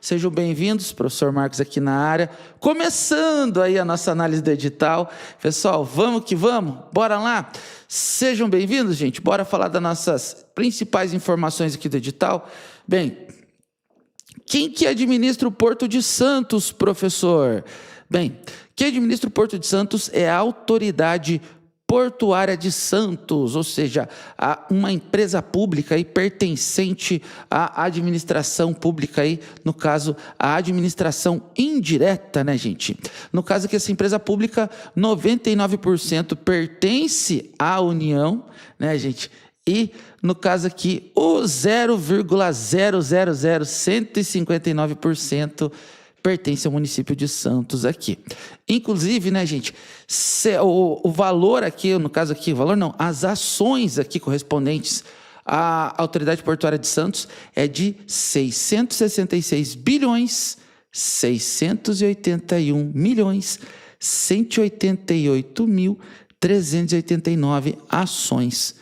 Sejam bem-vindos, professor Marcos aqui na área, começando aí a nossa análise do edital. Pessoal, vamos que vamos, bora lá? Sejam bem-vindos, gente, bora falar das nossas principais informações aqui do edital. Bem, quem que administra o Porto de Santos, professor? Bem, quem administra o Porto de Santos é a Autoridade Portuária de Santos, ou seja, uma empresa pública aí pertencente à administração pública aí, no caso, a administração indireta, né, gente? No caso aqui, essa empresa pública, 99% pertence à União, né, gente? E, no caso aqui, o 0,000159% pertence ao município de Santos aqui. Inclusive, né, gente, o valor aqui, no caso aqui, o valor não, as ações aqui correspondentes à Autoridade Portuária de Santos é de 666 bilhões 681 milhões 188 mil 389 ações.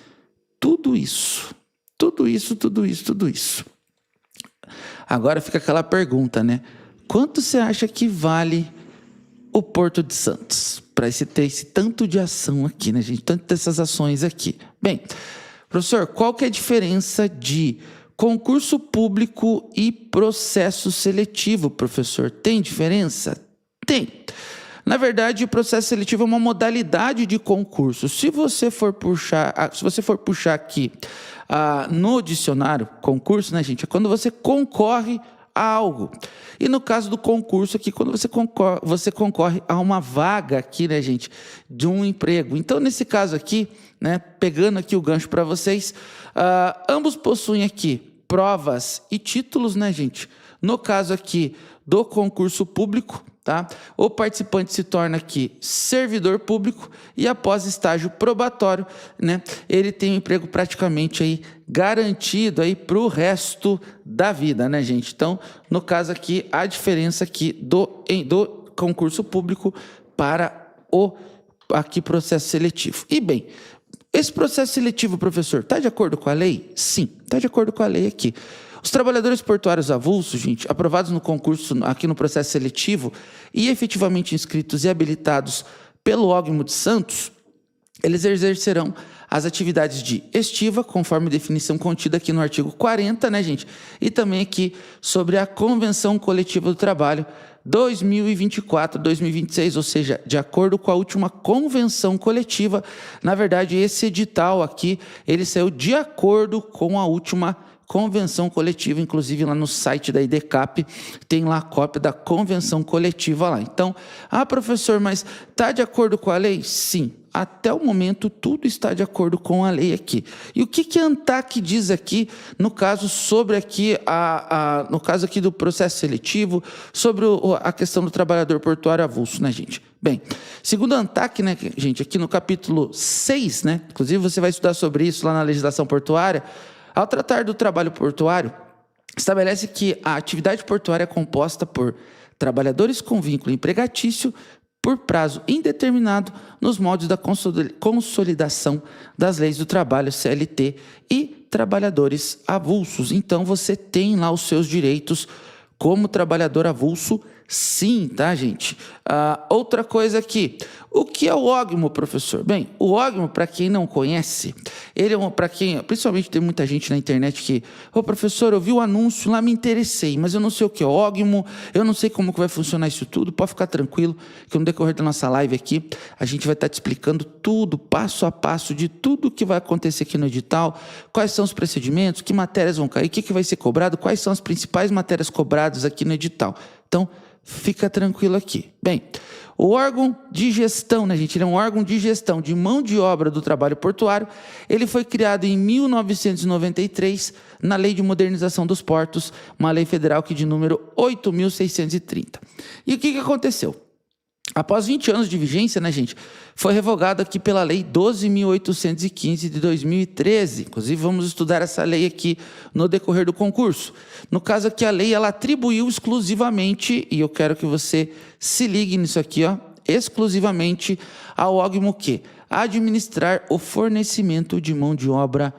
Tudo isso. Agora fica aquela pergunta, né? Quanto você acha que vale o Porto de Santos para ter esse tanto de ação aqui, né, gente? Tanto dessas ações aqui. Bem, professor, qual que é a diferença de concurso público e processo seletivo, professor? Tem diferença? Tem. Na verdade, o processo seletivo é uma modalidade de concurso. Se você for puxar aqui no dicionário, concurso, né, gente? É quando você concorre a algo. E no caso do concurso aqui, quando você concorre a uma vaga aqui, né, gente, de um emprego. Então, nesse caso aqui, né, pegando aqui o gancho para vocês, ambos possuem aqui provas e títulos, né, gente? No caso aqui do concurso público, tá? O participante se torna aqui servidor público e após estágio probatório, né, ele tem um emprego praticamente aí garantido aí para o resto da vida, né, gente? Então, no caso aqui, a diferença aqui do concurso público para o aqui processo seletivo. E bem, esse processo seletivo, professor, está de acordo com a lei? Sim, está de acordo com a lei aqui. Os trabalhadores portuários avulsos, gente, aprovados no concurso, aqui no processo seletivo, e efetivamente inscritos e habilitados pelo OGMO de Santos, eles exercerão as atividades de estiva, conforme definição contida aqui no artigo 40, né, gente? E também aqui sobre a Convenção Coletiva do Trabalho 2024-2026, ou seja, de acordo com a última convenção coletiva. Na verdade, esse edital aqui, ele saiu de acordo com a última convenção coletiva, inclusive lá no site da IDCAP, tem lá a cópia da convenção coletiva lá. Então, professor, mas está de acordo com a lei? Sim, até o momento tudo está de acordo com a lei aqui. E o que a ANTAC diz aqui, no caso sobre aqui, no caso aqui do processo seletivo, sobre a questão do trabalhador portuário avulso, né, gente? Bem, segundo a ANTAC, né, gente, aqui no capítulo 6, né, inclusive você vai estudar sobre isso lá na legislação portuária. Ao tratar do trabalho portuário, estabelece que a atividade portuária é composta por trabalhadores com vínculo empregatício por prazo indeterminado nos moldes da consolidação das leis do trabalho CLT e trabalhadores avulsos. Então, você tem lá os seus direitos como trabalhador avulso, sim, tá, gente? Outra coisa aqui, o que é o OGMO, professor? Bem, o OGMO, para quem não conhece, ele é para quem, principalmente tem muita gente na internet que, professor, eu vi o anúncio lá, me interessei, mas eu não sei o que é OGMO, eu não sei como que vai funcionar isso tudo. Pode ficar tranquilo, que no decorrer da nossa live aqui, a gente vai estar te explicando tudo, passo a passo, de tudo que vai acontecer aqui no edital, quais são os procedimentos, que matérias vão cair, o que vai ser cobrado, quais são as principais matérias cobradas aqui no edital. Então, fica tranquilo aqui. Bem, o órgão de gestão, né, gente? Ele é um órgão de gestão de mão de obra do trabalho portuário. Ele foi criado em 1993 na Lei de Modernização dos Portos, uma lei federal que de número 8.630. E o que aconteceu? Após 20 anos de vigência, né, gente, foi revogado aqui pela Lei 12.815 de 2013. Inclusive, vamos estudar essa lei aqui no decorrer do concurso. No caso aqui, a lei, ela atribuiu exclusivamente, e eu quero que você se ligue nisso aqui, exclusivamente ao OGMO que administrar o fornecimento de mão de obra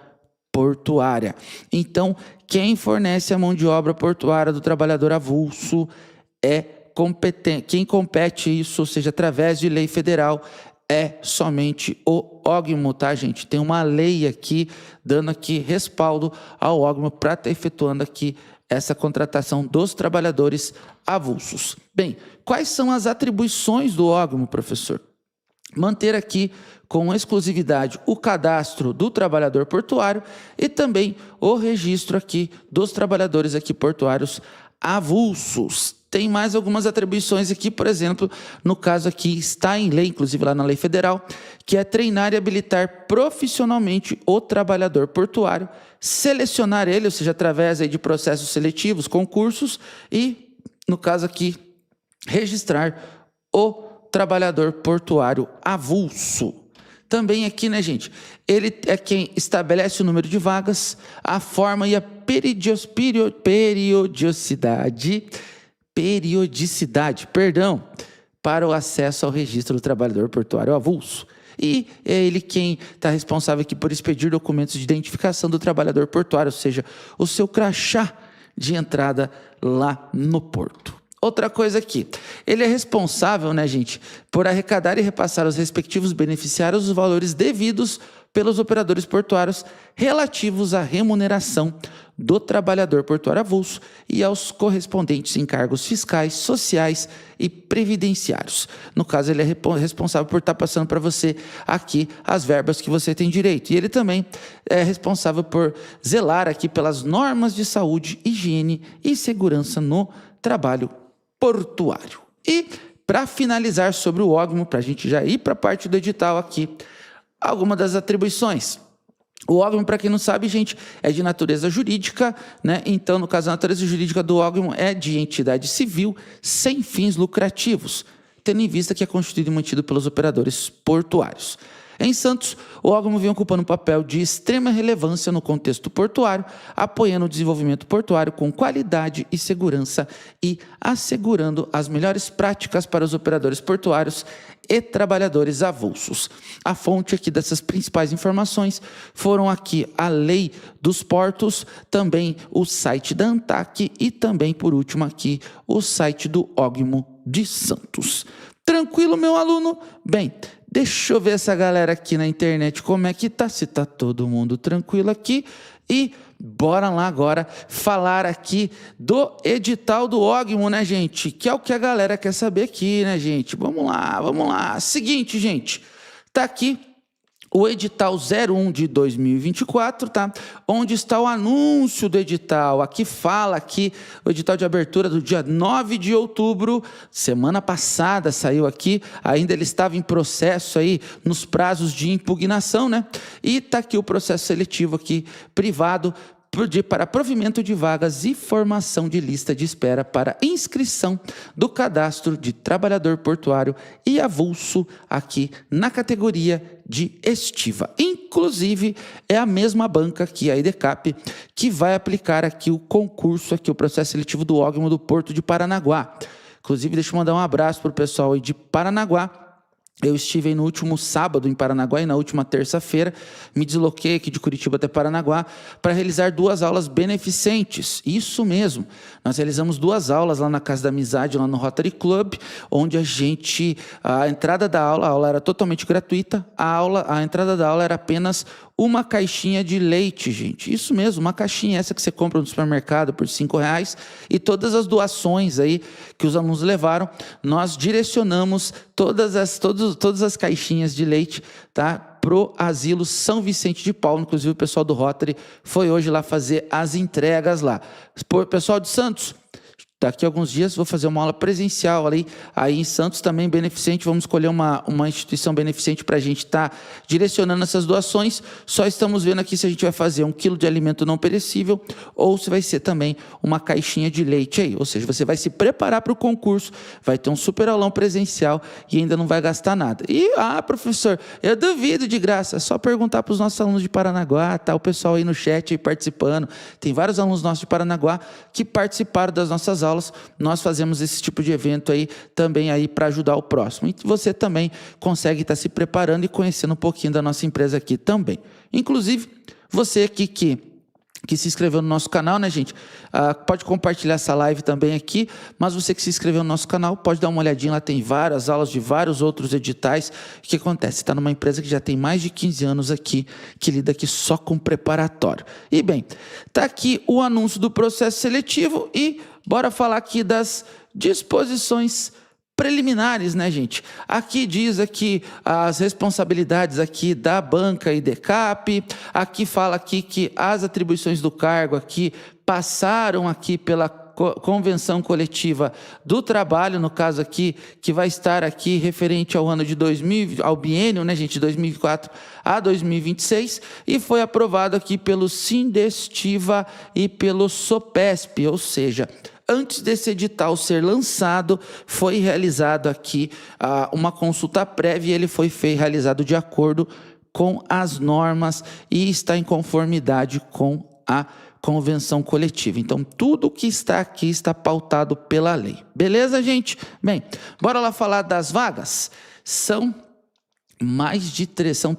portuária. Então, quem fornece a mão de obra portuária do trabalhador avulso é competente. Quem compete isso, ou seja, através de lei federal, é somente o OGMO, tá, gente? Tem uma lei aqui, dando aqui respaldo ao OGMO para estar efetuando aqui essa contratação dos trabalhadores avulsos. Bem, quais são as atribuições do OGMO, professor? Manter aqui com exclusividade o cadastro do trabalhador portuário e também o registro aqui dos trabalhadores aqui portuários avulsos. Tem mais algumas atribuições aqui, por exemplo, no caso aqui está em lei, inclusive lá na lei federal, que é treinar e habilitar profissionalmente o trabalhador portuário, selecionar ele, ou seja, através aí de processos seletivos, concursos e, no caso aqui, registrar o trabalhador portuário avulso. Também aqui, né, gente, ele é quem estabelece o número de vagas, a forma e a periodicidade, para o acesso ao registro do trabalhador portuário avulso. E é ele quem está responsável aqui por expedir documentos de identificação do trabalhador portuário, ou seja, o seu crachá de entrada lá no porto. Outra coisa aqui, ele é responsável, né, gente, por arrecadar e repassar aos respectivos beneficiários os valores devidos pelos operadores portuários relativos à remuneração do trabalhador portuário avulso e aos correspondentes encargos fiscais, sociais e previdenciários. No caso, ele é responsável por estar passando para você aqui as verbas que você tem direito. E ele também é responsável por zelar aqui pelas normas de saúde, higiene e segurança no trabalho portuário. E, para finalizar sobre o OGMO, para a gente já ir para a parte do edital aqui, algumas das atribuições. O OGMO, para quem não sabe, gente, é de natureza jurídica, né? Então, no caso, a natureza jurídica do OGMO é de entidade civil sem fins lucrativos, tendo em vista que é constituído e mantido pelos operadores portuários. Em Santos, o OGMO vem ocupando um papel de extrema relevância no contexto portuário, apoiando o desenvolvimento portuário com qualidade e segurança e assegurando as melhores práticas para os operadores portuários e trabalhadores avulsos. A fonte aqui dessas principais informações foram aqui a Lei dos Portos, também o site da ANTAC e também, por último, aqui o site do OGMO de Santos. Tranquilo, meu aluno? Bem, deixa eu ver essa galera aqui na internet como é que tá, se tá todo mundo tranquilo aqui. E bora lá agora falar aqui do edital do OGMO, né, gente? Que é o que a galera quer saber aqui, né, gente? Vamos lá, vamos lá. Seguinte, gente, tá aqui o edital 01 de 2024, tá? Onde está o anúncio do edital. Aqui fala aqui o edital de abertura do dia 9 de outubro, semana passada saiu aqui, ainda ele estava em processo aí nos prazos de impugnação, né? E tá aqui o processo seletivo aqui privado para provimento de vagas e formação de lista de espera para inscrição do cadastro de trabalhador portuário e avulso aqui na categoria de estiva. Inclusive, é a mesma banca aqui, a EDECAP, que vai aplicar aqui o concurso, aqui o processo seletivo do OGMO do Porto de Paranaguá. Inclusive, deixa eu mandar um abraço para o pessoal aí de Paranaguá. Eu estive aí no último sábado em Paranaguá e na última terça-feira me desloquei aqui de Curitiba até Paranaguá para realizar 2 aulas beneficentes. Isso mesmo, nós realizamos 2 aulas lá na Casa da Amizade, lá no Rotary Club, onde a entrada da aula, a aula era totalmente gratuita, a entrada da aula era apenas uma caixinha de leite, gente. Isso mesmo, uma caixinha, essa que você compra no supermercado por R$5, e todas as doações aí que os alunos levaram, nós direcionamos todas as caixinhas de leite, tá, pro Asilo São Vicente de Paulo. Inclusive o pessoal do Rotary foi hoje lá fazer as entregas lá. Pessoal de Santos, daqui a alguns dias vou fazer uma aula presencial aí em Santos, também beneficente. Vamos escolher uma instituição beneficente para a gente estar direcionando essas doações. Só estamos vendo aqui se a gente vai fazer 1 quilo de alimento não perecível ou se vai ser também uma caixinha de leite aí. Ou seja, você vai se preparar para o concurso, vai ter um super aulão presencial e ainda não vai gastar nada. E, professor, eu duvido de graça. É só perguntar para os nossos alunos de Paranaguá, tá? O pessoal aí no chat aí participando. Tem vários alunos nossos de Paranaguá que participaram das nossas aulas. Nós fazemos esse tipo de evento aí também aí para ajudar o próximo. E você também consegue estar se preparando e conhecendo um pouquinho da nossa empresa aqui também. Inclusive, Você aqui que se inscreveu no nosso canal, né, gente? Pode compartilhar essa live também aqui, mas você que se inscreveu no nosso canal, pode dar uma olhadinha, lá tem várias aulas de vários outros editais. O que acontece? Está numa empresa que já tem mais de 15 anos aqui, que lida aqui só com preparatório. E bem, tá aqui o anúncio do processo seletivo e bora falar aqui das disposições preliminares, né, gente? Aqui diz aqui as responsabilidades aqui da banca e DECAP, aqui fala aqui que as atribuições do cargo aqui passaram aqui pela convenção coletiva do trabalho, no caso aqui, que vai estar aqui referente ao ano de 2000, ao biênio, né, gente, 2024 a 2026, e foi aprovado aqui pelo Sindestiva e pelo Sopesp, ou seja, antes desse edital ser lançado, foi realizado aqui uma consulta prévia e ele foi realizado de acordo com as normas e está em conformidade com a convenção coletiva. Então, tudo que está aqui está pautado pela lei. Beleza, gente? Bem, bora lá falar das vagas. São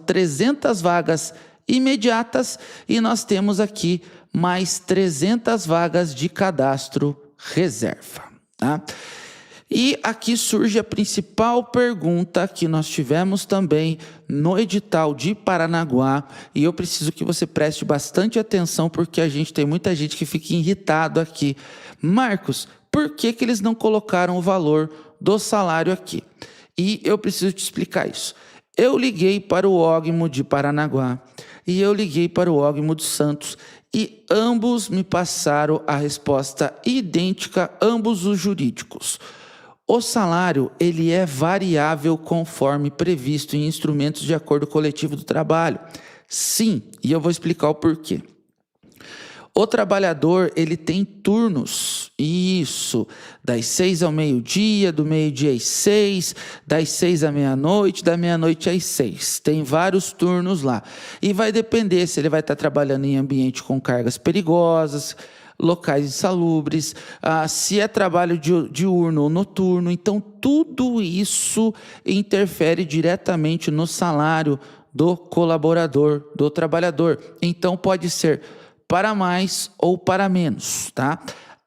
300 vagas imediatas e nós temos aqui mais 300 vagas de cadastro reserva, tá? E aqui surge a principal pergunta que nós tivemos também no edital de Paranaguá, e eu preciso que você preste bastante atenção, porque a gente tem muita gente que fica irritado aqui. Marcos, por que eles não colocaram o valor do salário aqui? E eu preciso te explicar isso. Eu liguei para o OGMO de Paranaguá e eu liguei para o OGMO de Santos, e ambos me passaram a resposta idêntica, ambos os jurídicos. O salário, ele é variável conforme previsto em instrumentos de acordo coletivo do trabalho. Sim, e eu vou explicar o porquê. O trabalhador, ele tem turnos, isso, das 6 ao meio-dia, do meio-dia às 6, das 6 à meia-noite, da meia-noite às 6. Tem vários turnos lá. E vai depender se ele vai estar trabalhando em ambiente com cargas perigosas, locais insalubres, se é trabalho diurno ou noturno. Então, tudo isso interfere diretamente no salário do colaborador, do trabalhador. Então, pode ser para mais ou para menos, tá?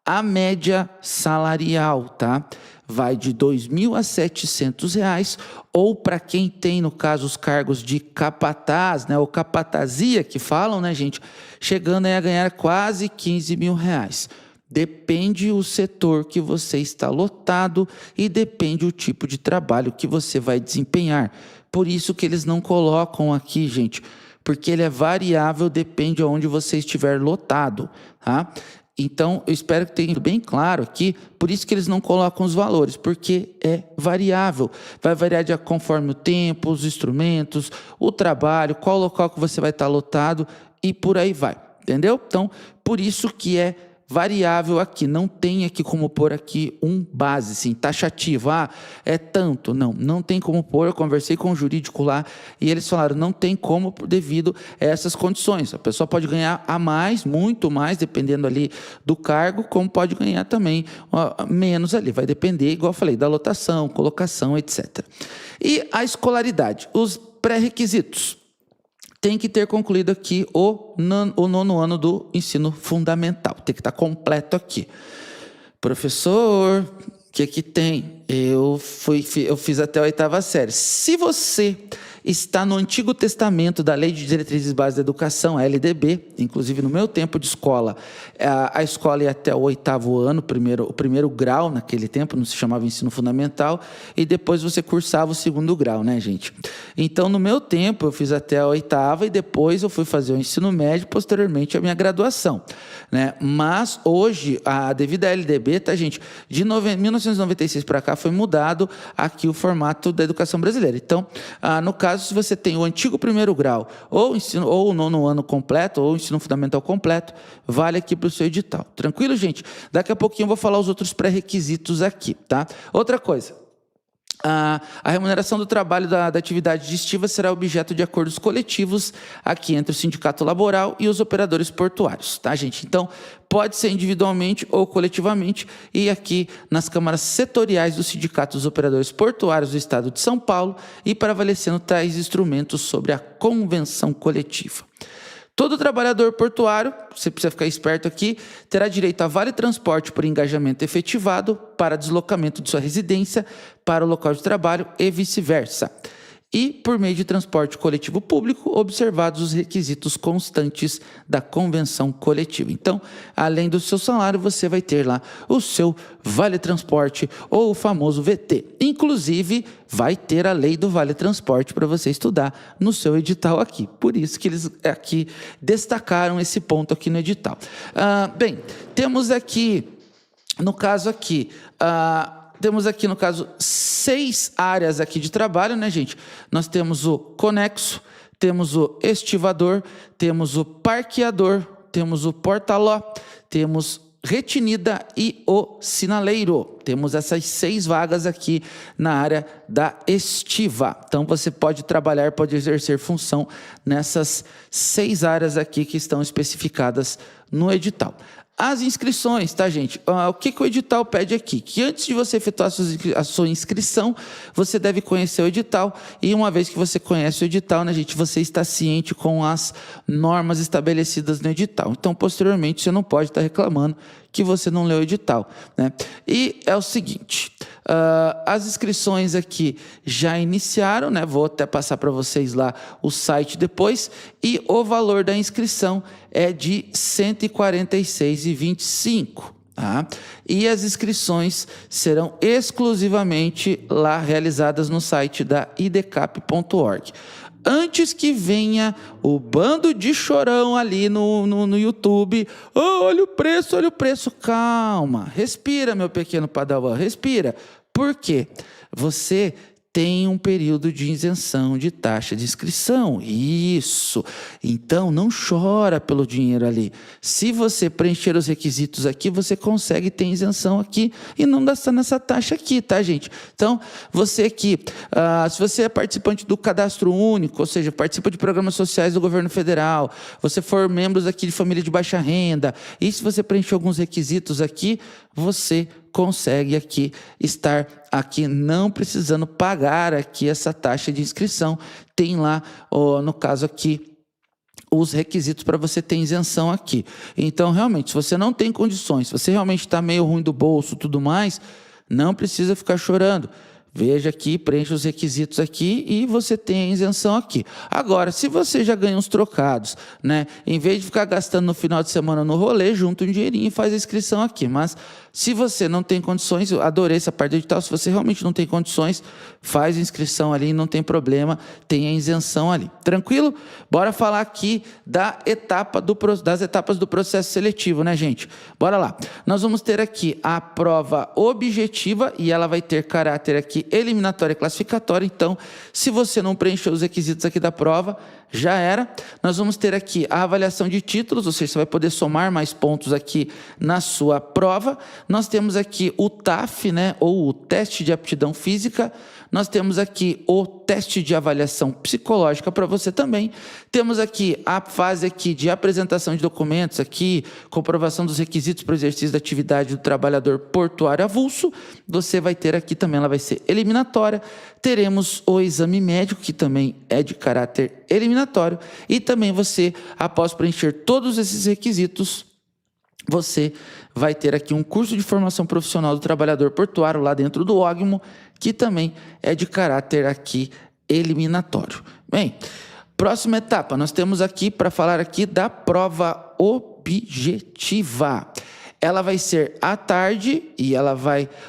A média salarial, tá? Vai de R$ 2.000 a R$ 700, ou para quem tem, no caso, os cargos de capataz, né? Ou capatazia, que falam, né, gente? Chegando aí a ganhar quase R$ 15.000. Depende o setor que você está lotado e depende o tipo de trabalho que você vai desempenhar. Por isso que eles não colocam aqui, gente, porque ele é variável, depende de onde você estiver lotado, tá? Então, eu espero que tenha bem claro aqui, por isso que eles não colocam os valores, porque é variável. Vai variar conforme o tempo, os instrumentos, o trabalho, qual local que você vai estar lotado e por aí vai, entendeu? Então, por isso que é variável aqui, não tem aqui como pôr aqui um base, assim, taxativo, é tanto, não tem como pôr. Eu conversei com o jurídico lá e eles falaram, não tem como devido a essas condições. A pessoa pode ganhar a mais, muito mais, dependendo ali do cargo, como pode ganhar também menos ali, vai depender, igual eu falei, da lotação, colocação, etc. E a escolaridade, os pré-requisitos. Tem que ter concluído aqui o 9º ano do ensino fundamental. Tem que estar completo aqui. Professor, o que tem? Eu fiz até a 8ª série. Se você está no Antigo Testamento da Lei de Diretrizes Básicas da Educação, a LDB, inclusive no meu tempo de escola, a escola ia até o 8º ano, o primeiro grau naquele tempo, não se chamava ensino fundamental, e depois você cursava o 2º grau, né, gente? Então, no meu tempo, eu fiz até a 8ª e depois eu fui fazer o ensino médio, posteriormente a minha graduação, né? Mas hoje, devido à LDB, tá, gente, de 1996 para cá foi mudado aqui o formato da educação brasileira. Então, no caso, se você tem o antigo 1º grau, ou o 9º ano completo, ou o ensino fundamental completo, vale aqui para o seu edital. Tranquilo, gente? Daqui a pouquinho eu vou falar os outros pré-requisitos aqui, tá? Outra coisa. A remuneração do trabalho da atividade de estiva será objeto de acordos coletivos aqui entre o sindicato laboral e os operadores portuários, tá, gente? Então, pode ser individualmente ou coletivamente, e aqui nas câmaras setoriais do Sindicato dos Operadores Portuários do Estado de São Paulo, e prevalecendo tais instrumentos sobre a convenção coletiva. Todo trabalhador portuário, você precisa ficar esperto aqui, terá direito a vale transporte por engajamento efetivado para deslocamento de sua residência para o local de trabalho e vice-versa. E por meio de transporte coletivo público, observados os requisitos constantes da convenção coletiva. Então, além do seu salário, você vai ter lá o seu vale transporte ou o famoso VT. Inclusive, vai ter a lei do vale transporte para você estudar no seu edital aqui. Por isso que eles aqui destacaram esse ponto aqui no edital. Bem, temos aqui, no caso aqui, temos aqui, no caso, 6 áreas aqui de trabalho, né, gente? Nós temos o conexo, temos o estivador, temos o parqueador, temos o porta-ló, temos retinida e o sinaleiro. Temos essas 6 vagas aqui na área da estiva. Então, você pode trabalhar, pode exercer função nessas 6 áreas aqui que estão especificadas no edital. As inscrições, tá, gente? O que o edital pede aqui? Que antes de você efetuar a sua inscrição, você deve conhecer o edital. E uma vez que você conhece o edital, né, gente, você está ciente com as normas estabelecidas no edital. Então, posteriormente, você não pode estar reclamando que você não leu o edital, né? E é o seguinte, as inscrições aqui já iniciaram, né? Vou até passar para vocês lá o site depois. E o valor da inscrição é de R$ 146,25. Tá? E as inscrições serão exclusivamente lá realizadas no site da idcap.org. Antes que venha o bando de chorão ali no YouTube, olha o preço, calma, respira, meu pequeno padawan, respira. Por quê? Você tem um período de isenção de taxa de inscrição. Isso. Então, não chora pelo dinheiro ali. Se você preencher os requisitos aqui, você consegue ter isenção aqui e não gastar nessa taxa aqui, tá, gente? Então, você aqui, se você é participante do Cadastro Único, ou seja, participa de programas sociais do governo federal, você for membro aqui de família de baixa renda, e se você preencher alguns requisitos aqui, você consegue aqui estar aqui não precisando pagar aqui essa taxa de inscrição. Tem lá, no caso aqui, os requisitos para você ter isenção aqui. Então, realmente, se você não tem condições, se você realmente está meio ruim do bolso, tudo mais, não precisa ficar chorando. Veja aqui, preencha os requisitos aqui e você tem a isenção aqui. Agora, se você já ganha uns trocados, né? Em vez de ficar gastando no final de semana no rolê, junta um dinheirinho e faz a inscrição aqui. Mas se você não tem condições, eu adorei essa parte do edital, se você realmente não tem condições, faz a inscrição ali, não tem problema, tem a isenção ali. Tranquilo? Bora falar aqui das etapas do processo seletivo, né, gente? Bora lá. Nós vamos ter aqui a prova objetiva e ela vai ter caráter aqui eliminatória e classificatória. Então, se você não preencheu os requisitos aqui da prova, já era. Nós vamos ter aqui a avaliação de títulos, ou seja, você vai poder somar mais pontos aqui na sua prova. Nós temos aqui o TAF, né, ou o teste de aptidão física. Nós temos aqui o teste de avaliação psicológica para você também. Temos aqui a fase aqui de apresentação de documentos, aqui, comprovação dos requisitos para o exercício da atividade do trabalhador portuário avulso. Você vai ter aqui também, ela vai ser eliminatória. Teremos o exame médico, que também é de caráter eliminatório. E também você, após preencher todos esses requisitos, você vai ter aqui um curso de formação profissional do trabalhador portuário lá dentro do OGMO, que também é de caráter aqui eliminatório. Bem, próxima etapa, nós temos aqui para falar aqui da prova objetiva. Ela vai ser à tarde e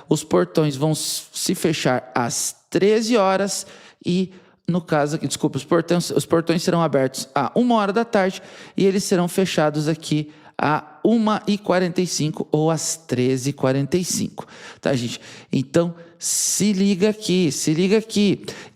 os portões vão se fechar às 13 horas e, no caso aqui, desculpa, os portões serão abertos a 1h da tarde e eles serão fechados aqui a 1h45 ou às 13h45, tá, gente? Então, se liga aqui.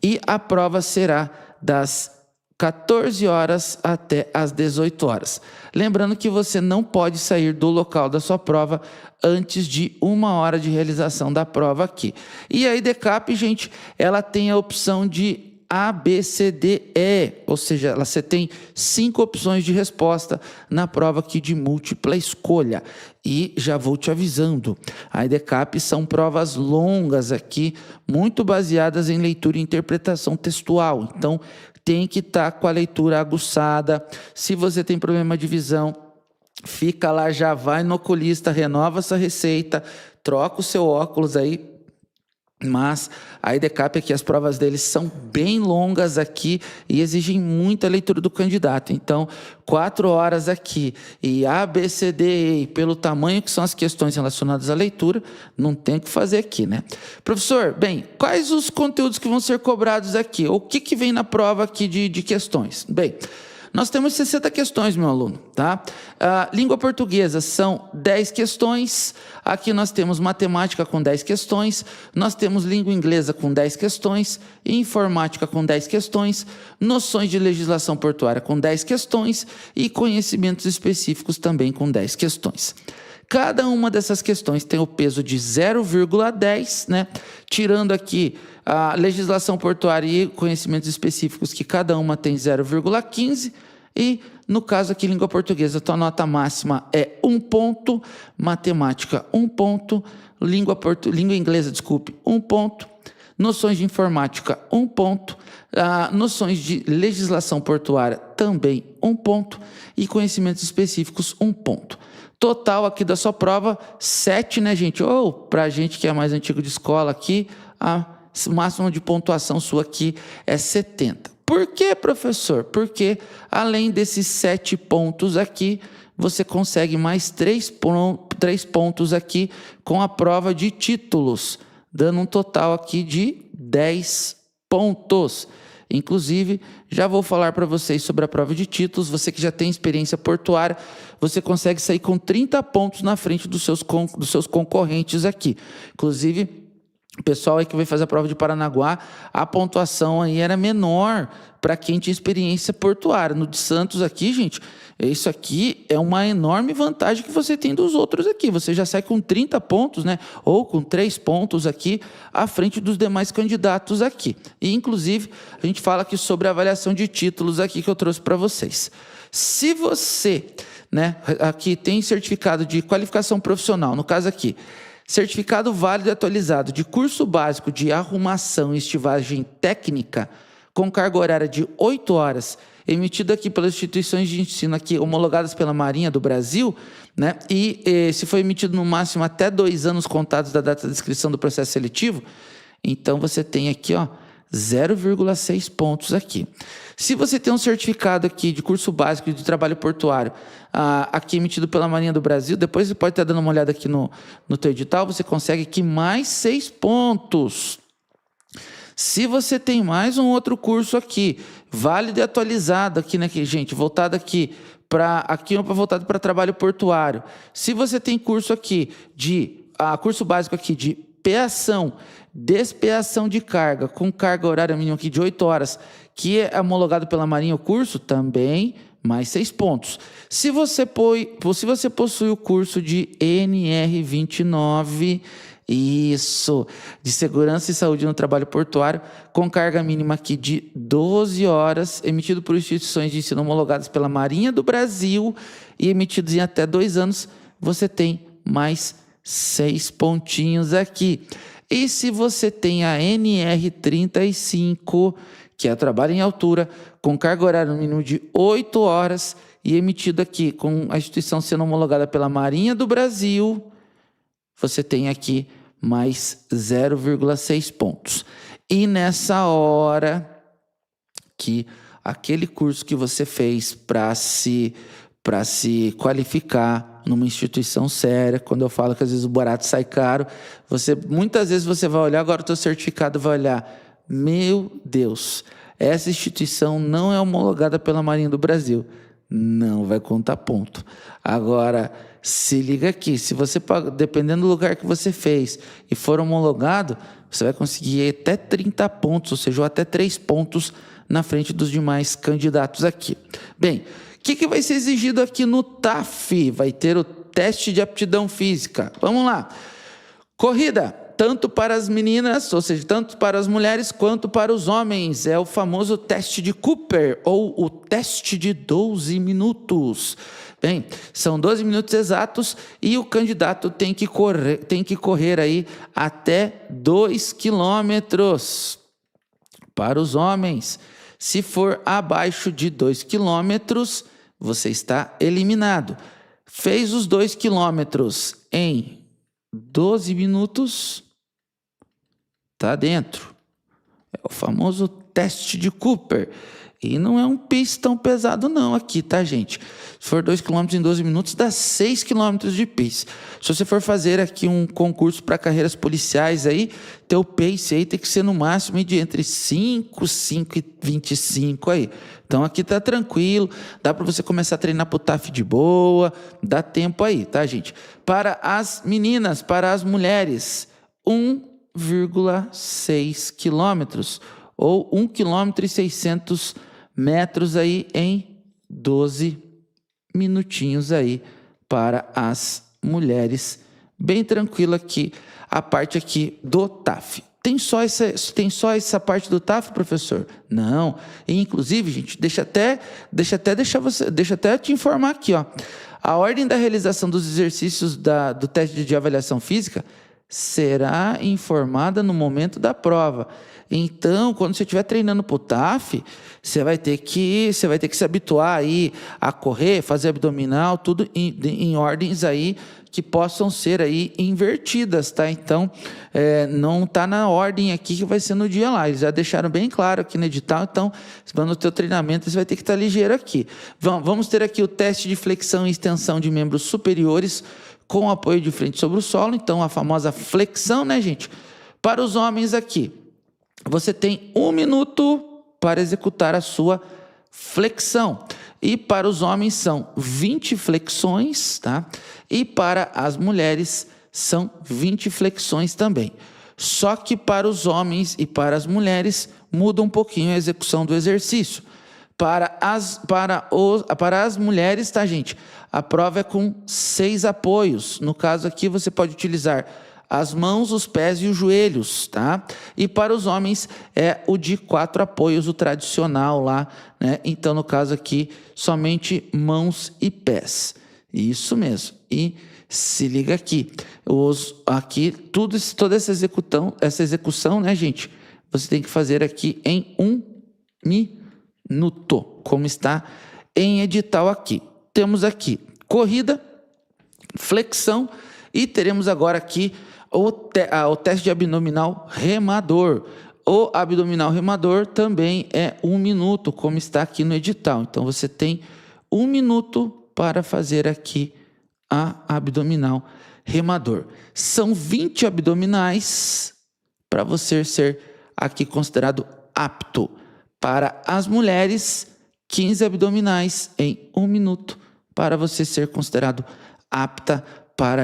E a prova será das 14 horas até às 18 horas. Lembrando que você não pode sair do local da sua prova antes de 1h de realização da prova aqui. E a IDCAP, gente, ela tem a opção de A, B, C, D, E, ou seja, você tem 5 opções de resposta na prova aqui de múltipla escolha. E já vou te avisando, a IDCAP são provas longas aqui, muito baseadas em leitura e interpretação textual. Então, tem que estar com a leitura aguçada. Se você tem problema de visão, fica lá, já vai no oculista, renova essa receita, troca o seu óculos aí. Mas a EDCAP aqui, as provas deles são bem longas aqui e exigem muita leitura do candidato. Então, 4 horas aqui e A, B, C, D, E, pelo tamanho que são as questões relacionadas à leitura, não tem o que fazer aqui, né? Professor, bem, quais os conteúdos que vão ser cobrados aqui? O que vem na prova aqui de questões? Bem, nós temos 60 questões, meu aluno, tá? Língua portuguesa são 10 questões. Aqui nós temos matemática com 10 questões. Nós temos língua inglesa com 10 questões. Informática com 10 questões. Noções de legislação portuária com 10 questões. E conhecimentos específicos também com 10 questões. Cada uma dessas questões tem o peso de 0,10, né? Tirando aqui a legislação portuária e conhecimentos específicos, que cada uma tem 0,15. E, no caso aqui, língua portuguesa, a nota máxima é 1 ponto, matemática 1 ponto, língua inglesa, 1 ponto, noções de informática 1 ponto, noções de legislação portuária também 1 ponto e conhecimentos específicos 1 ponto. Total aqui da sua prova, 7, né, gente? Ou, pra gente que é mais antigo de escola aqui, o máximo de pontuação sua aqui é 70. Por quê, professor? Porque, além desses 7 pontos aqui, você consegue mais 3 pontos aqui com a prova de títulos, dando um total aqui de 10 pontos. Inclusive, já vou falar para vocês sobre a prova de títulos. Você que já tem experiência portuária, você consegue sair com 30 pontos na frente dos seus concorrentes aqui. Inclusive, o pessoal aí que vai fazer a prova de Paranaguá, a pontuação aí era menor para quem tinha experiência portuária. No de Santos aqui, gente, isso aqui é uma enorme vantagem que você tem dos outros aqui. Você já sai com 30 pontos, né? Ou com 3 pontos aqui à frente dos demais candidatos aqui. E, inclusive, a gente fala aqui sobre a avaliação de títulos aqui que eu trouxe para vocês. Se você, né, aqui tem certificado de qualificação profissional, no caso aqui, certificado válido e atualizado de curso básico de arrumação e estivagem técnica com carga horária de 8 horas, emitido aqui pelas instituições de ensino aqui homologadas pela Marinha do Brasil, né? E se foi emitido no máximo até 2 anos contados da data de inscrição do processo seletivo, então você tem aqui, ó, 0,6 pontos aqui. Se você tem um certificado aqui de curso básico de trabalho portuário, aqui emitido pela Marinha do Brasil, depois você pode estar dando uma olhada aqui no teu edital, você consegue aqui mais 6 pontos. Se você tem mais um outro curso aqui, válido e atualizado aqui, né, gente, voltado aqui voltado para trabalho portuário. Se você tem curso aqui curso básico aqui de peação, despeação de carga, com carga horária mínima aqui de 8 horas, que é homologado pela Marinha o curso, também mais 6 pontos. Se você possui o curso de NR29, isso, de segurança e saúde no trabalho portuário, com carga mínima aqui de 12 horas, emitido por instituições de ensino homologadas pela Marinha do Brasil e emitidos em até 2 anos, você tem mais 6 pontinhos aqui. E se você tem a NR35, que é trabalho em altura, com carga horária no mínimo de 8 horas e emitido aqui com a instituição sendo homologada pela Marinha do Brasil, você tem aqui mais 0,6 pontos. E nessa hora que aquele curso que você fez para se qualificar numa instituição séria, quando eu falo que às vezes o barato sai caro, muitas vezes você vai olhar, agora o teu certificado vai olhar, meu Deus, essa instituição não é homologada pela Marinha do Brasil. Não vai contar ponto. Agora, se liga aqui, se você, dependendo do lugar que você fez e for homologado, você vai conseguir até 30 pontos, ou seja, até 3 pontos na frente dos demais candidatos aqui. Bem, o que vai ser exigido aqui no TAF? Vai ter o teste de aptidão física. Vamos lá. Corrida, tanto para as meninas, ou seja, tanto para as mulheres quanto para os homens. É o famoso teste de Cooper, ou o teste de 12 minutos. Bem, são 12 minutos exatos e o candidato tem que correr aí até 2 quilômetros. Para os homens, Se for abaixo de 2 quilômetros, você está eliminado. Fez os 2 quilômetros em 12 minutos, tá dentro. É o famoso teste de Cooper. E não é um pace tão pesado não aqui, tá, gente? Se for 2 km em 12 minutos, dá 6 km de pace. Se você for fazer aqui um concurso para carreiras policiais aí, teu pace aí tem que ser no máximo de entre 5 e 25 aí. Então aqui tá tranquilo, dá para você começar a treinar pro TAF de boa, dá tempo aí, tá, gente? Para as meninas, para as mulheres, 1,6 quilômetros ou 1,6 km aí em 12 minutinhos aí para as mulheres. Bem tranquilo aqui, a parte aqui do TAF. Tem só essa parte do TAF, professor? Não. E, inclusive, gente, deixa até te informar aqui, ó. A ordem da realização dos exercícios do teste de avaliação física será informada no momento da prova. Então, quando você estiver treinando para o TAF, você vai ter que se habituar aí a correr, fazer abdominal, tudo em ordens aí que possam ser aí invertidas, tá? Então, não está na ordem aqui que vai ser no dia lá. Eles já deixaram bem claro aqui no edital. Então, no teu treinamento, você vai ter que estar ligeiro aqui. Vamos ter aqui o teste de flexão e extensão de membros superiores com apoio de frente sobre o solo. Então, a famosa flexão, né, gente? Para os homens aqui, você tem 1 minuto para executar a sua flexão. E para os homens são 20 flexões, tá? E para as mulheres são 20 flexões também. Só que para os homens e para as mulheres muda um pouquinho a execução do exercício. Para as mulheres, tá, gente? A prova é com 6 apoios. No caso aqui, você pode utilizar as mãos, os pés e os joelhos, tá? E para os homens é o de 4 apoios, o tradicional lá, né? Então, no caso aqui, somente mãos e pés. Isso mesmo. E se liga aqui. Toda essa execução, né, gente? Você tem que fazer aqui em 1 minuto, como está em edital aqui. Temos aqui corrida, flexão e teremos agora aqui o teste de abdominal remador. O abdominal remador também é 1 minuto, como está aqui no edital. Então, você tem 1 minuto para fazer aqui a abdominal remador. São 20 abdominais para você ser aqui considerado apto. Para as mulheres, 15 abdominais em 1 minuto para você ser considerado apta para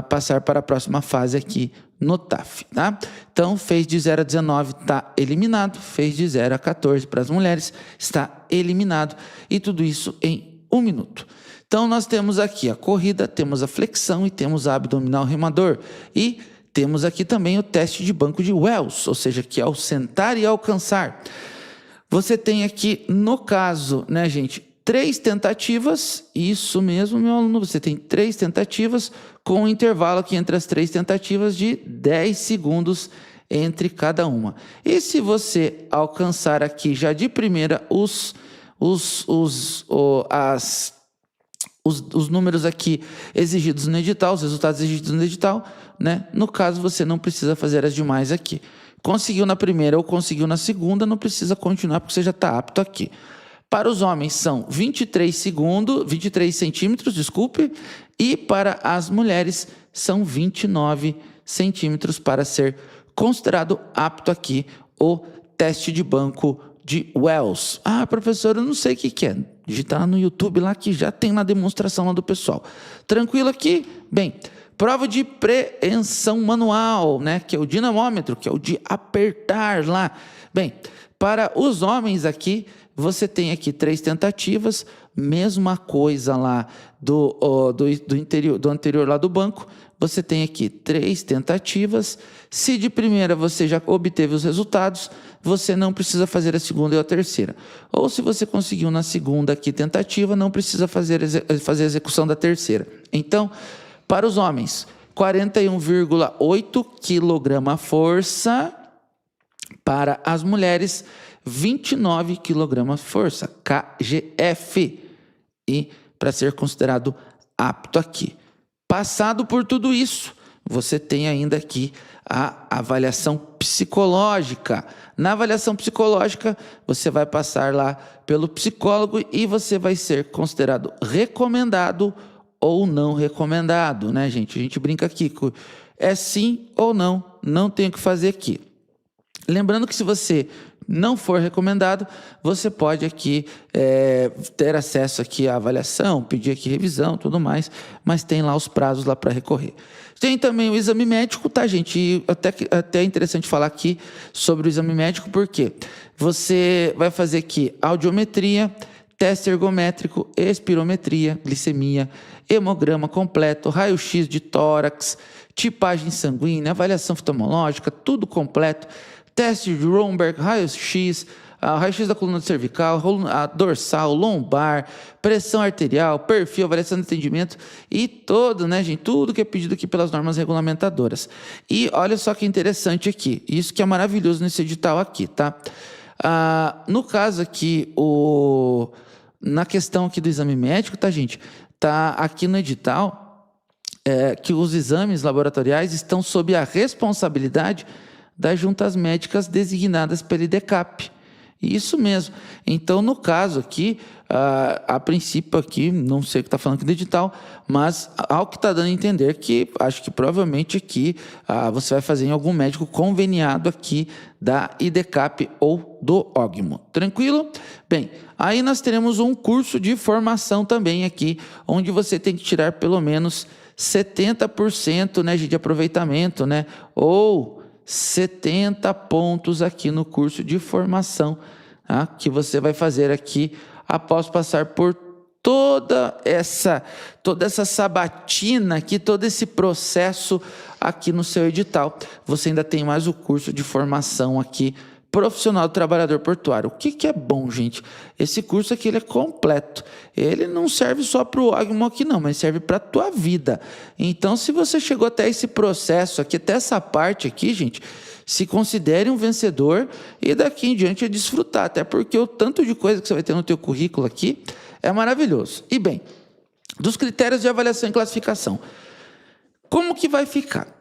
passar para a próxima fase aqui no TAF, tá? Então, fez de 0 a 19, está eliminado. Fez de 0 a 14 para as mulheres, está eliminado. E tudo isso em 1 minuto. Então, nós temos aqui a corrida, temos a flexão e temos a abdominal remador. E temos aqui também o teste de banco de Wells, ou seja, que é o sentar e alcançar. Você tem aqui, no caso, né, gente, 3 tentativas, isso mesmo, meu aluno, você tem 3 tentativas com um intervalo aqui entre as 3 tentativas de 10 segundos entre cada uma. E se você alcançar aqui já de primeira os números aqui exigidos no edital, os resultados exigidos no edital, né? No caso, você não precisa fazer as demais aqui. Conseguiu na primeira ou conseguiu na segunda, não precisa continuar porque você já está apto aqui. Para os homens são 23 centímetros, desculpe, e para as mulheres são 29 centímetros para ser considerado apto aqui o teste de banco de Wells. Ah, professor, eu não sei o que é. Digita lá no YouTube lá que já tem na demonstração lá do pessoal. Tranquilo aqui? Bem, prova de preensão manual, né? Que é o dinamômetro, que é o de apertar lá. Bem, para os homens aqui, você tem aqui 3 tentativas, mesma coisa lá do anterior lá do banco. Você tem aqui 3 tentativas. Se de primeira você já obteve os resultados, você não precisa fazer a segunda e a terceira. Ou se você conseguiu na segunda aqui tentativa, não precisa fazer a execução da terceira. Então, para os homens, 41,8 kg força. Para as mulheres, 29 kg-força, KGF, e para ser considerado apto aqui. Passado por tudo isso, você tem ainda aqui a avaliação psicológica. Na avaliação psicológica, você vai passar lá pelo psicólogo e você vai ser considerado recomendado ou não recomendado, né, gente? A gente brinca aqui com é sim ou não tem o que fazer aqui. Lembrando que se você não for recomendado, você pode aqui ter acesso aqui à avaliação, pedir aqui revisão, tudo mais, mas tem lá os prazos lá para recorrer. Tem também o exame médico, tá, gente? E até é interessante falar aqui sobre o exame médico, porque você vai fazer aqui audiometria, teste ergométrico, espirometria, glicemia, hemograma completo, raio-x de tórax, tipagem sanguínea, avaliação oftalmológica, tudo completo, teste de Romberg, raio-x, raio-x da coluna cervical, dorsal, lombar, pressão arterial, perfil, avaliação de atendimento e todo, né, gente? Tudo que é pedido aqui pelas normas regulamentadoras. E olha só que interessante aqui, isso que é maravilhoso nesse edital aqui, tá? No caso aqui, na questão aqui do exame médico, tá, gente? Tá aqui no edital que os exames laboratoriais estão sob a responsabilidade das juntas médicas designadas pela IDECAP. Isso mesmo. Então, no caso aqui, a princípio aqui, não sei o que está falando aqui do edital, mas ao que está dando a entender que, acho que provavelmente aqui você vai fazer em algum médico conveniado aqui da IDECAP ou do OGMO. Tranquilo? Bem, aí nós teremos um curso de formação também aqui, onde você tem que tirar pelo menos 70%, né, de aproveitamento, né, ou 70 pontos aqui no curso de formação, tá? Que você vai fazer aqui após passar por toda essa sabatina aqui, todo esse processo aqui no seu edital. Você ainda tem mais o curso de formação aqui, profissional do trabalhador portuário. O que é bom, gente? Esse curso aqui ele é completo. Ele não serve só para o OGMO aqui não, mas serve para a tua vida. Então, se você chegou até esse processo aqui, até essa parte aqui, gente, se considere um vencedor e daqui em diante é desfrutar, até porque o tanto de coisa que você vai ter no teu currículo aqui é maravilhoso. E bem, dos critérios de avaliação e classificação, como que vai ficar?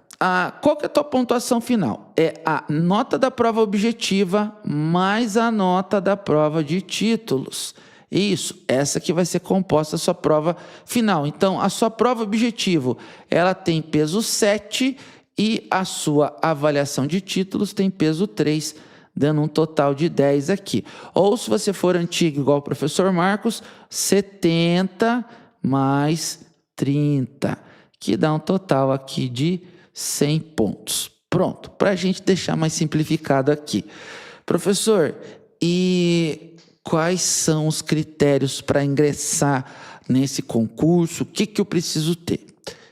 Qual que é a tua pontuação final? É a nota da prova objetiva mais a nota da prova de títulos. Isso, essa que vai ser composta a sua prova final. Então, a sua prova objetivo, ela tem peso 7 e a sua avaliação de títulos tem peso 3, dando um total de 10 aqui. Ou se você for antigo, igual o professor Marcos, 70 mais 30, que dá um total aqui de 100 pontos. Pronto, para a gente deixar mais simplificado aqui. Professor, e quais são os critérios para ingressar nesse concurso? O que eu preciso ter?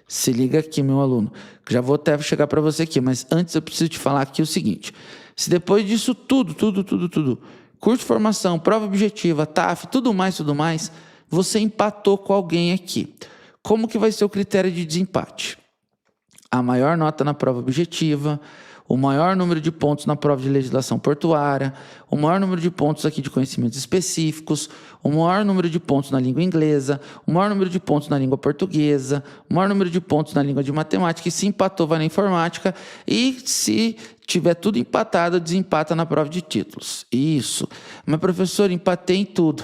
Se liga aqui, meu aluno. Já vou até chegar para você aqui, mas antes eu preciso te falar aqui o seguinte. Se depois disso tudo, curso de formação, prova objetiva, TAF, tudo mais, você empatou com alguém aqui. Como que vai ser o critério de desempate? A maior nota na prova objetiva, o maior número de pontos na prova de legislação portuária, o maior número de pontos aqui de conhecimentos específicos, o maior número de pontos na língua inglesa, o maior número de pontos na língua portuguesa, o maior número de pontos na língua de matemática, e se empatou vai na informática, e se tiver tudo empatado, desempata na prova de títulos. Isso. Mas, professor, empatei em tudo.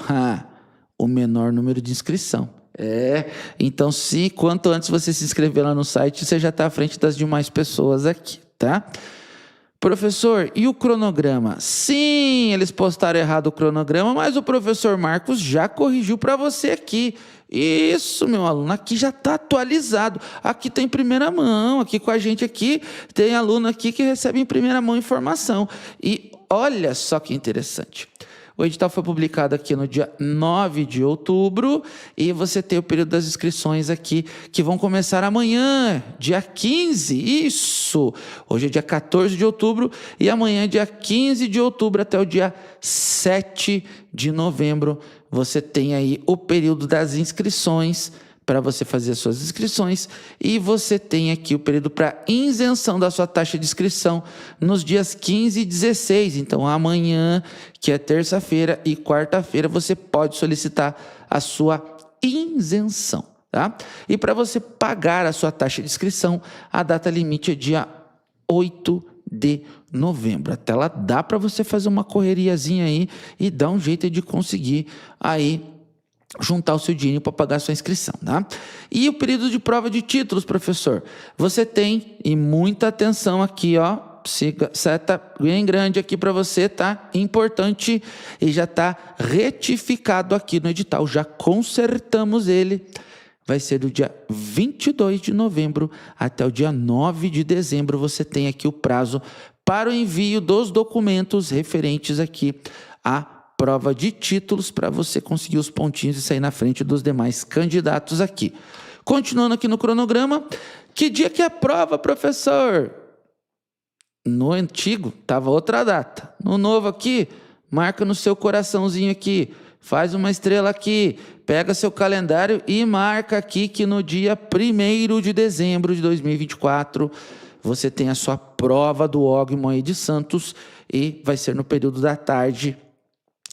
O menor número de inscrição. Então, quanto antes você se inscrever lá no site, você já está à frente das demais pessoas aqui, tá? Professor, e o cronograma? Sim, eles postaram errado o cronograma, mas o professor Marcos já corrigiu para você aqui. Isso, meu aluno, aqui já está atualizado. Aqui tem primeira mão, aqui com a gente aqui, tem aluno aqui que recebe em primeira mão informação. E olha só que interessante. O edital foi publicado aqui no dia 9 de outubro e você tem o período das inscrições aqui, que vão começar amanhã, dia 15, isso! Hoje é dia 14 de outubro e amanhã, dia 15 de outubro, até o dia 7 de novembro, você tem aí o período das inscrições para você fazer as suas inscrições, e você tem aqui o período para isenção da sua taxa de inscrição nos dias 15 e 16. Então, amanhã, que é terça-feira, e quarta-feira, você pode solicitar a sua isenção, tá? E para você pagar a sua taxa de inscrição, a data limite é dia 8 de novembro. Até lá dá para você fazer uma correriazinha aí e dar um jeito de conseguir aí juntar o seu dinheiro para pagar a sua inscrição, tá? E o período de prova de títulos, professor? Você tem, e muita atenção aqui, ó, seta bem grande aqui para você, tá? Importante, e já tá retificado aqui no edital, já consertamos ele. Vai ser do dia 22 de novembro até o dia 9 de dezembro. Você tem aqui o prazo para o envio dos documentos referentes aqui à prova de títulos, para você conseguir os pontinhos e sair na frente dos demais candidatos aqui. Continuando aqui no cronograma, que dia que é a prova, professor? No antigo, estava outra data. No novo aqui, marca no seu coraçãozinho aqui, faz uma estrela aqui, pega seu calendário e marca aqui que no dia 1º de dezembro de 2024, você tem a sua prova do Ogmo aí de Santos, e vai ser no período da tarde.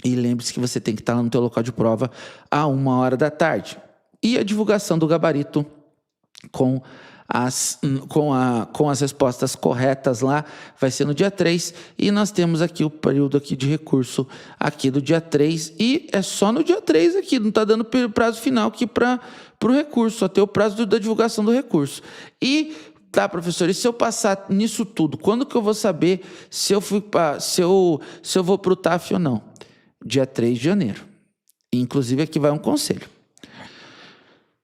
E lembre-se que você tem que estar lá no teu local de prova a 1h da tarde. E a divulgação do gabarito com as respostas corretas lá vai ser no dia 3. E nós temos aqui o período aqui de recurso aqui do dia 3. E é só no dia 3 aqui, não está dando prazo final aqui para o recurso, só tem o prazo da divulgação do recurso. E tá, professor, e se eu passar nisso tudo, quando que eu vou saber se eu vou para o TAF ou não? Dia 3 de janeiro. Inclusive, aqui vai um conselho.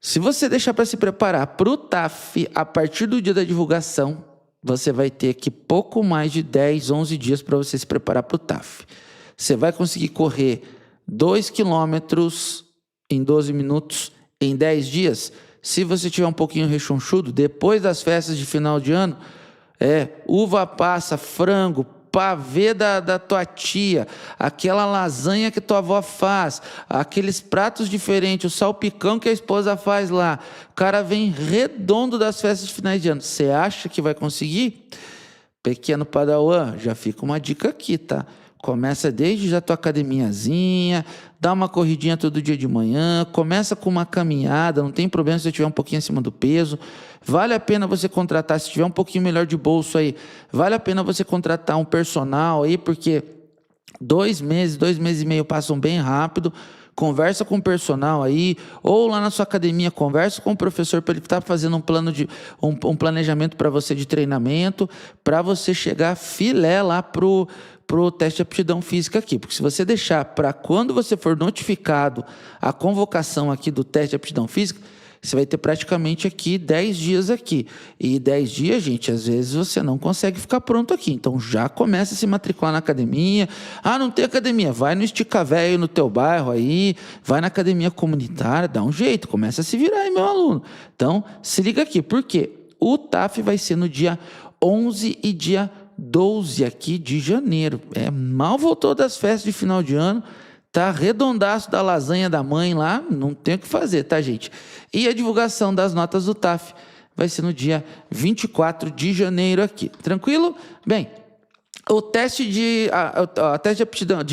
Se você deixar para se preparar para o TAF a partir do dia da divulgação, você vai ter aqui pouco mais de 10, 11 dias para você se preparar para o TAF. Você vai conseguir correr 2 quilômetros em 12 minutos em 10 dias. Se você tiver um pouquinho rechonchudo, depois das festas de final de ano, uva passa, frango, pavê da tua tia, aquela lasanha que tua avó faz, aqueles pratos diferentes, o salpicão que a esposa faz lá, o cara vem redondo das festas de finais de ano. Você acha que vai conseguir? Pequeno Padawan, já fica uma dica aqui, tá? Começa desde já tua academiazinha, dá uma corridinha todo dia de manhã, começa com uma caminhada, não tem problema se você estiver um pouquinho acima do peso. Vale a pena você contratar, se tiver um pouquinho melhor de bolso aí, vale a pena você contratar um personal aí, porque 2 meses e meio passam bem rápido. Conversa com o personal aí, ou lá na sua academia, conversa com o professor para ele estar fazendo um planejamento para você de treinamento, para você chegar filé lá pro teste de aptidão física aqui. Porque se você deixar para quando você for notificado a convocação aqui do teste de aptidão física, você vai ter praticamente aqui 10 dias aqui. E 10 dias, gente, às vezes você não consegue ficar pronto aqui. Então já começa a se matricular na academia. Ah, não tem academia? Vai no Estica Véio no teu bairro aí, vai na academia comunitária, dá um jeito, começa a se virar aí, meu aluno. Então, se liga aqui, por quê? O TAF vai ser no dia 11 e dia 12 aqui de janeiro. Mal voltou das festas de final de ano, tá redondaço da lasanha da mãe lá, não tem o que fazer, tá, gente? E a divulgação das notas do TAF vai ser no dia 24 de janeiro aqui. Tranquilo? Bem, o teste de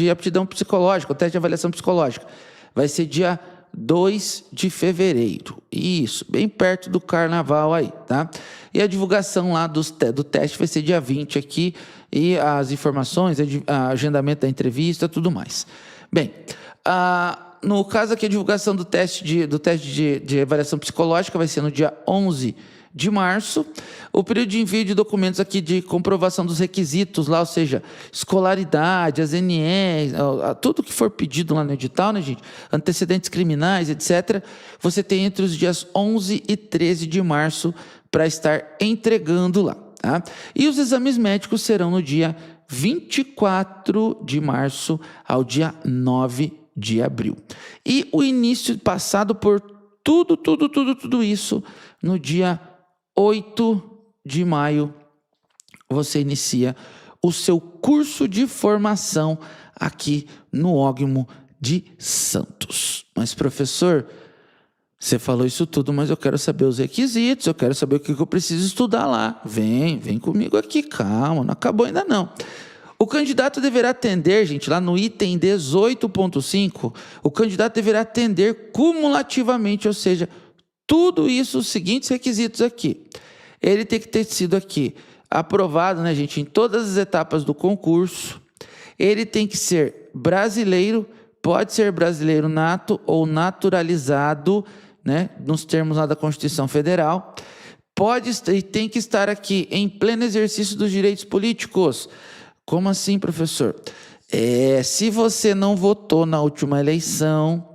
aptidão psicológica, o teste de avaliação psicológica, vai ser dia 2 de fevereiro. Isso, bem perto do carnaval aí, tá? E a divulgação lá do teste vai ser dia 20 aqui, e as informações, agendamento da entrevista, tudo mais. Bem, no caso aqui, a divulgação do teste de avaliação psicológica vai ser no dia 11 de março. O período de envio de documentos aqui de comprovação dos requisitos lá, ou seja, escolaridade, as NEs, tudo que for pedido lá no edital, né, gente? Antecedentes criminais, etc. Você tem entre os dias 11 e 13 de março para estar entregando lá, tá? E os exames médicos serão no dia 24 de março ao dia 9 de abril. E o início passado por tudo isso, no dia 8 de maio, você inicia o seu curso de formação aqui no Ogmo de Santos. Mas, professor, Você falou isso tudo, mas eu quero saber os requisitos, eu quero saber o que eu preciso estudar lá. Vem comigo aqui, calma, não acabou ainda não. O candidato deverá atender, gente, lá no item 18.5, o candidato deverá atender cumulativamente, ou seja, tudo isso, os seguintes requisitos aqui. Ele tem que ter sido aqui aprovado, né, gente, em todas as etapas do concurso. Ele tem que ser brasileiro, pode ser brasileiro nato ou naturalizado, né, nos termos lá da Constituição Federal. E tem que estar aqui em pleno exercício dos direitos políticos. Como assim, professor? Se você não votou na última eleição,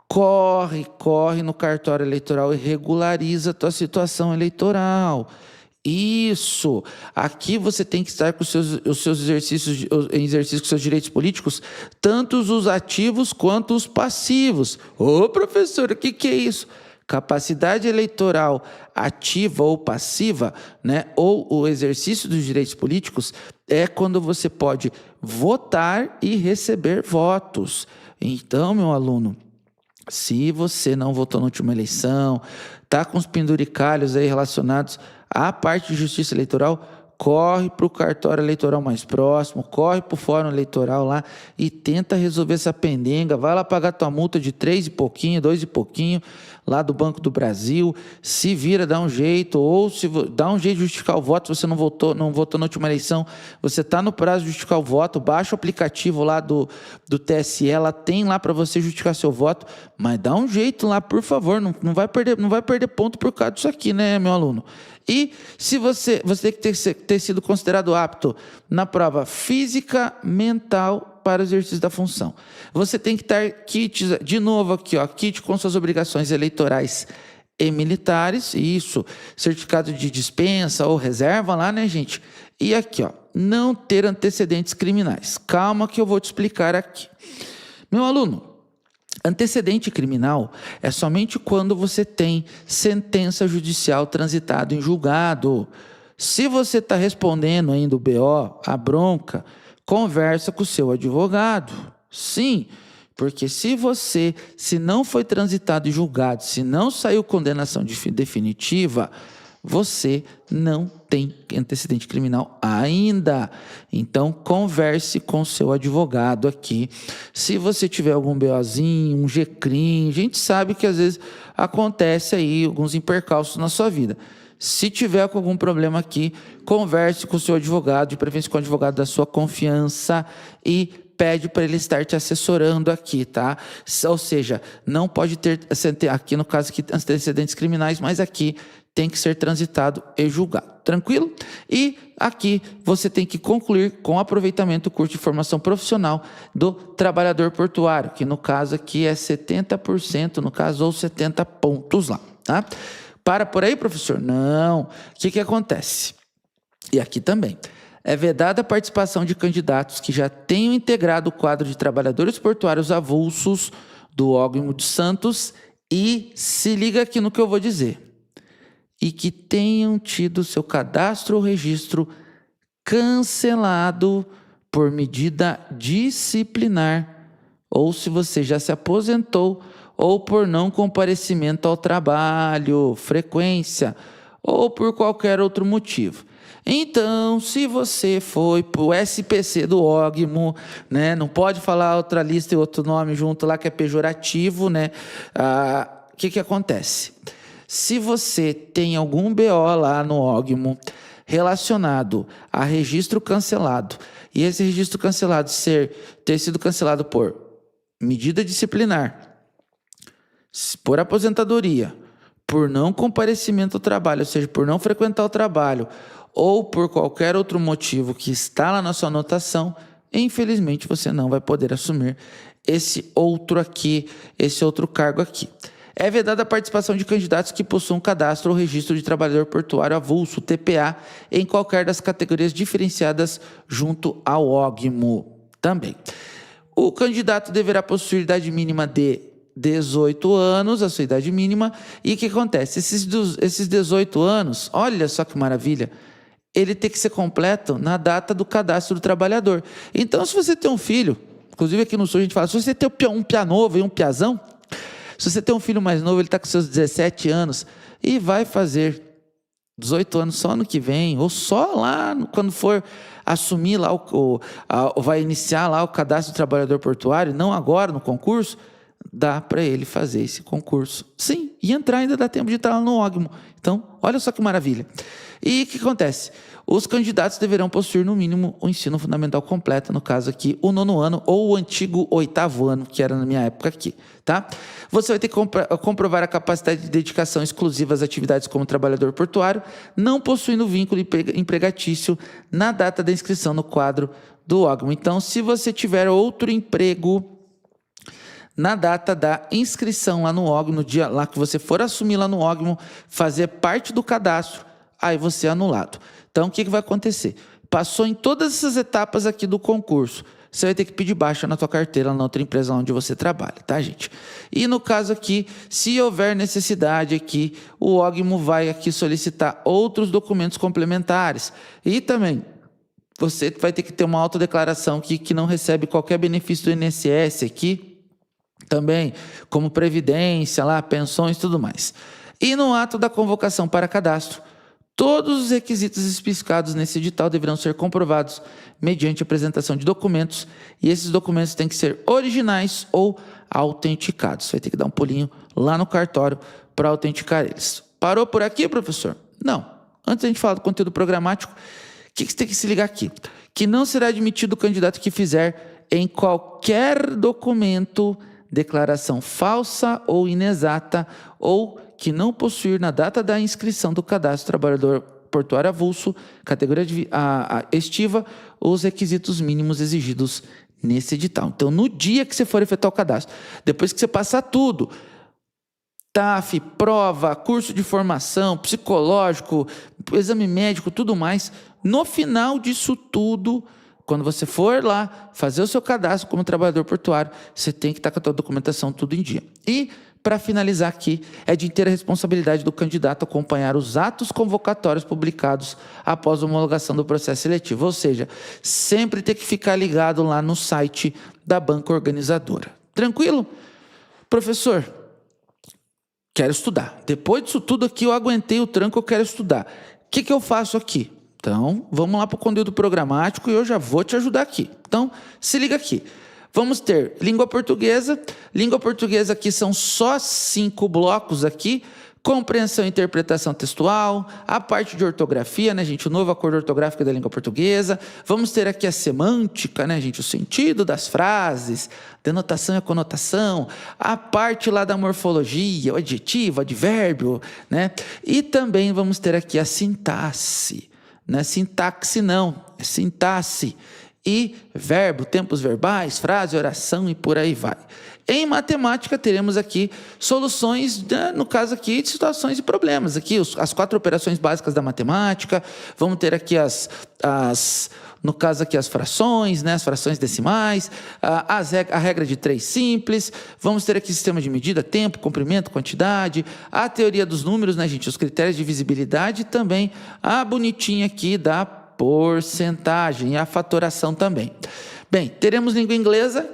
corre no cartório eleitoral e regulariza a tua situação eleitoral. Isso. Aqui você tem que estar com os seus exercícios, em exercício com seus direitos políticos, tanto os ativos quanto os passivos. Ô, professor, o que é isso? Capacidade eleitoral ativa ou passiva, né, ou o exercício dos direitos políticos, é quando você pode votar e receber votos. Então, meu aluno, se você não votou na última eleição, está com os penduricalhos aí relacionados à parte de justiça eleitoral, corre para o cartório eleitoral mais próximo, corre para o fórum eleitoral lá e tenta resolver essa pendenga. Vai lá pagar tua multa de 3 e pouquinho, 2 e pouquinho, lá do Banco do Brasil, se vira, dá um jeito, ou se dá um jeito de justificar o voto, se você não votou na última eleição, você está no prazo de justificar o voto, baixa o aplicativo lá do TSE, ela tem lá para você justificar seu voto, mas dá um jeito lá, por favor, não vai perder ponto por causa disso aqui, né, meu aluno? E se você tem que ter sido considerado apto na prova física, mental para o exercício da função. Você tem que estar kit, de novo aqui, ó, kit com suas obrigações eleitorais e militares, isso, certificado de dispensa ou reserva lá, né, gente? E aqui, ó, não ter antecedentes criminais. Calma que eu vou te explicar aqui. Meu aluno, antecedente criminal é somente quando você tem sentença judicial transitada em julgado. Se você está respondendo ainda o BO, a bronca, conversa com o seu advogado. Sim, porque se não foi transitado em julgado, se não saiu condenação definitiva, você não tem antecedente criminal ainda. Então, converse com o seu advogado aqui. Se você tiver algum BOzinho, um GCRIM, a gente sabe que às vezes acontece aí alguns impercalços na sua vida. Se tiver com algum problema aqui, converse com o seu advogado, de preferência com o advogado da sua confiança e pede para ele estar te assessorando aqui, tá? Ou seja, não pode ter, aqui no caso aqui, antecedentes criminais, mas aqui tem que ser transitado e julgado. Tranquilo? E aqui você tem que concluir com aproveitamento do curso de formação profissional do trabalhador portuário, que no caso aqui é 70%, no caso, ou 70 pontos lá, tá? Para por aí, professor? Não. O que acontece? E aqui também. É vedada a participação de candidatos que já tenham integrado o quadro de trabalhadores portuários avulsos do Ógimo de Santos e se liga aqui no que eu vou dizer. E que tenham tido seu cadastro ou registro cancelado por medida disciplinar, ou se você já se aposentou, ou por não comparecimento ao trabalho, frequência, ou por qualquer outro motivo. Então, se você foi para o SPC do Ógimo, né, não pode falar outra lista e outro nome junto lá que é pejorativo, né? O que acontece? Se você tem algum BO lá no Ógimo relacionado a registro cancelado, e esse registro cancelado ter sido cancelado por medida disciplinar, por aposentadoria, por não comparecimento ao trabalho, ou seja, por não frequentar o trabalho, ou por qualquer outro motivo que está lá na sua anotação, infelizmente você não vai poder assumir esse outro cargo aqui. É vedada a participação de candidatos que possuam cadastro ou registro de trabalhador portuário avulso, TPA, em qualquer das categorias diferenciadas junto ao Ógimo também. O candidato deverá possuir idade mínima de 18 anos, a sua idade mínima, e o que acontece? Esses 18 anos, olha só que maravilha, ele tem que ser completo na data do cadastro do trabalhador. Então, se você tem um filho, inclusive aqui no Sul a gente fala, se você tem um piá novo e um piazão, Se você tem um filho mais novo, ele está com seus 17 anos e vai fazer 18 anos só ano que vem, ou só lá quando for assumir lá, vai iniciar lá o cadastro do trabalhador portuário, não agora no concurso, dá para ele fazer esse concurso. Sim, e entrar ainda dá tempo de estar lá no OGMO. Então, olha só que maravilha. E o que acontece? Os candidatos deverão possuir, no mínimo, o ensino fundamental completo, no caso aqui, o 9º ano ou o antigo 8º ano, que era na minha época aqui, tá? Você vai ter que comprovar a capacidade de dedicação exclusiva às atividades como trabalhador portuário, não possuindo vínculo empregatício na data da inscrição no quadro do OGMO. Então, se você tiver outro emprego na data da inscrição lá no OGMO, no dia lá que você for assumir lá no OGMO, fazer parte do cadastro, aí você é anulado. Então, o que vai acontecer? Passou em todas essas etapas aqui do concurso, você vai ter que pedir baixa na tua carteira na outra empresa onde você trabalha, tá, gente? E no caso aqui, se houver necessidade aqui, o OGMO vai aqui solicitar outros documentos complementares. E também, você vai ter que ter uma autodeclaração aqui que não recebe qualquer benefício do INSS aqui, também, como previdência, lá, pensões e tudo mais. E no ato da convocação para cadastro, todos os requisitos especificados nesse edital deverão ser comprovados mediante apresentação de documentos, e esses documentos têm que ser originais ou autenticados. Você vai ter que dar um pulinho lá no cartório para autenticar eles. Parou por aqui, professor? Não. Antes de a gente falar do conteúdo programático, o que você tem que se ligar aqui? Que não será admitido o candidato que fizer em qualquer documento declaração falsa ou inexata, ou que não possuir na data da inscrição do cadastro trabalhador portuário avulso, categoria estiva, os requisitos mínimos exigidos nesse edital. Então, no dia que você for efetuar o cadastro, depois que você passar tudo, TAF, prova, curso de formação, psicológico, exame médico, tudo mais, no final disso tudo, quando você for lá fazer o seu cadastro como trabalhador portuário, você tem que estar com a tua documentação tudo em dia. E, para finalizar aqui, é de inteira responsabilidade do candidato acompanhar os atos convocatórios publicados após a homologação do processo seletivo. Ou seja, sempre tem que ficar ligado lá no site da banca organizadora. Tranquilo? Professor, quero estudar. Depois disso tudo aqui, eu aguentei o tranco, eu quero estudar. O que eu faço aqui? Então, vamos lá para o conteúdo programático e eu já vou te ajudar aqui. Então, se liga aqui. Vamos ter língua portuguesa. Língua portuguesa aqui são só 5 blocos aqui. Compreensão e interpretação textual, a parte de ortografia, né, gente? O novo acordo ortográfico da língua portuguesa. Vamos ter aqui a semântica, né, gente? O sentido das frases, denotação e a conotação, a parte lá da morfologia, o adjetivo, o advérbio, né? E também vamos ter aqui a sintaxe. Não é sintaxe, não, é sintaxe. E verbo, tempos verbais, frase, oração e por aí vai. Em matemática, teremos aqui soluções, no caso aqui, de situações e problemas. Aqui, as 4 operações básicas da matemática. Vamos ter aqui no caso aqui, as frações, né? As frações decimais, a regra de 3 simples. Vamos ter aqui sistema de medida, tempo, comprimento, quantidade, a teoria dos números, né, gente? Os critérios de visibilidade e também a bonitinha aqui da porcentagem e a fatoração também. Bem, teremos língua inglesa,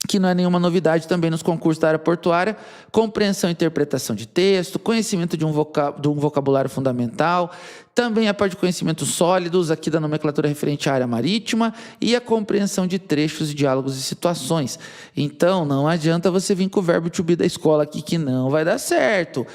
que não é nenhuma novidade também nos concursos da área portuária, compreensão e interpretação de texto, conhecimento de um vocabulário fundamental, também a parte de conhecimentos sólidos, aqui da nomenclatura referente à área marítima, e a compreensão de trechos, diálogos e situações. Então, não adianta você vir com o verbo to be da escola aqui, que não vai dar certo.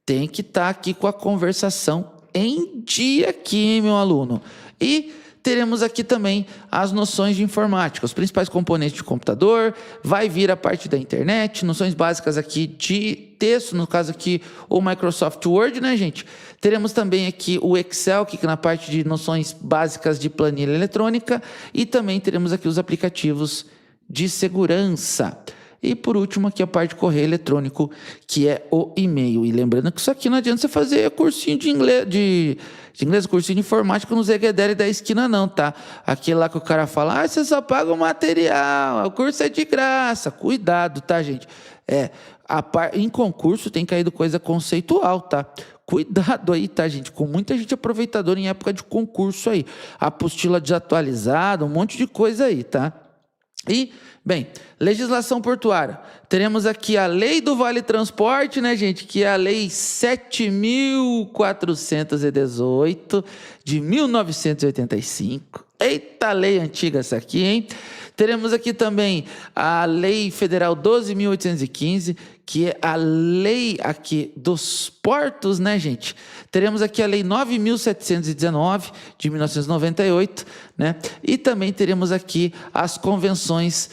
Tem que estar aqui com a conversação em dia aqui, meu aluno. E teremos aqui também as noções de informática, os principais componentes de computador, vai vir a parte da internet, noções básicas aqui de texto, no caso aqui o Microsoft Word, né, gente? Teremos também aqui o Excel, que na parte de noções básicas de planilha eletrônica, e também teremos aqui os aplicativos de segurança. E por último aqui a parte de correio eletrônico, que é o e-mail. E lembrando que isso aqui não adianta você fazer cursinho de inglês, cursinho de informática no Zé Guedere da esquina não, tá? Aquele lá que o cara fala, você só paga o material, o curso é de graça. Cuidado, tá, gente? Em concurso tem caído coisa conceitual, tá? Cuidado aí, tá, gente? Com muita gente aproveitadora em época de concurso aí. Apostila desatualizada, um monte de coisa aí, tá? E, bem, legislação portuária. Teremos aqui a Lei do Vale Transporte, né, gente? Que é a Lei 7.418 de 1985. Eita, lei antiga essa aqui, hein? Teremos aqui também a Lei Federal 12.815, que é a lei aqui dos portos, né, gente? Teremos aqui a Lei 9.719, de 1998, né? E também teremos aqui as convenções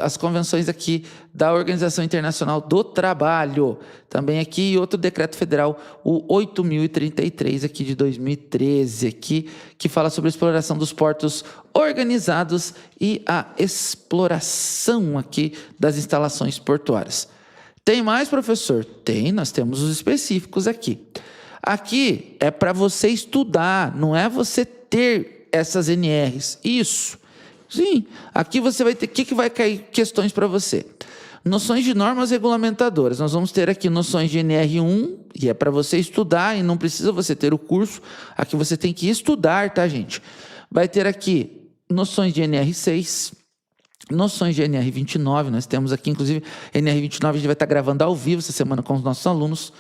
as convenções aqui da Organização Internacional do Trabalho. Também aqui outro decreto federal, o 8.033 aqui de 2013, aqui, que fala sobre a exploração dos portos organizados e a exploração aqui das instalações portuárias. Tem mais, professor? Tem, nós temos os específicos aqui. Aqui é para você estudar, não é você ter essas NRs. Isso. Sim, aqui você vai ter... O que vai cair questões para você? Noções de normas regulamentadoras. Nós vamos ter aqui noções de NR1, e é para você estudar, e não precisa você ter o curso. Aqui você tem que estudar, tá, gente? Vai ter aqui noções de NR6, noções de NR29. Nós temos aqui, inclusive, NR29, a gente vai estar gravando ao vivo essa semana com os nossos alunos.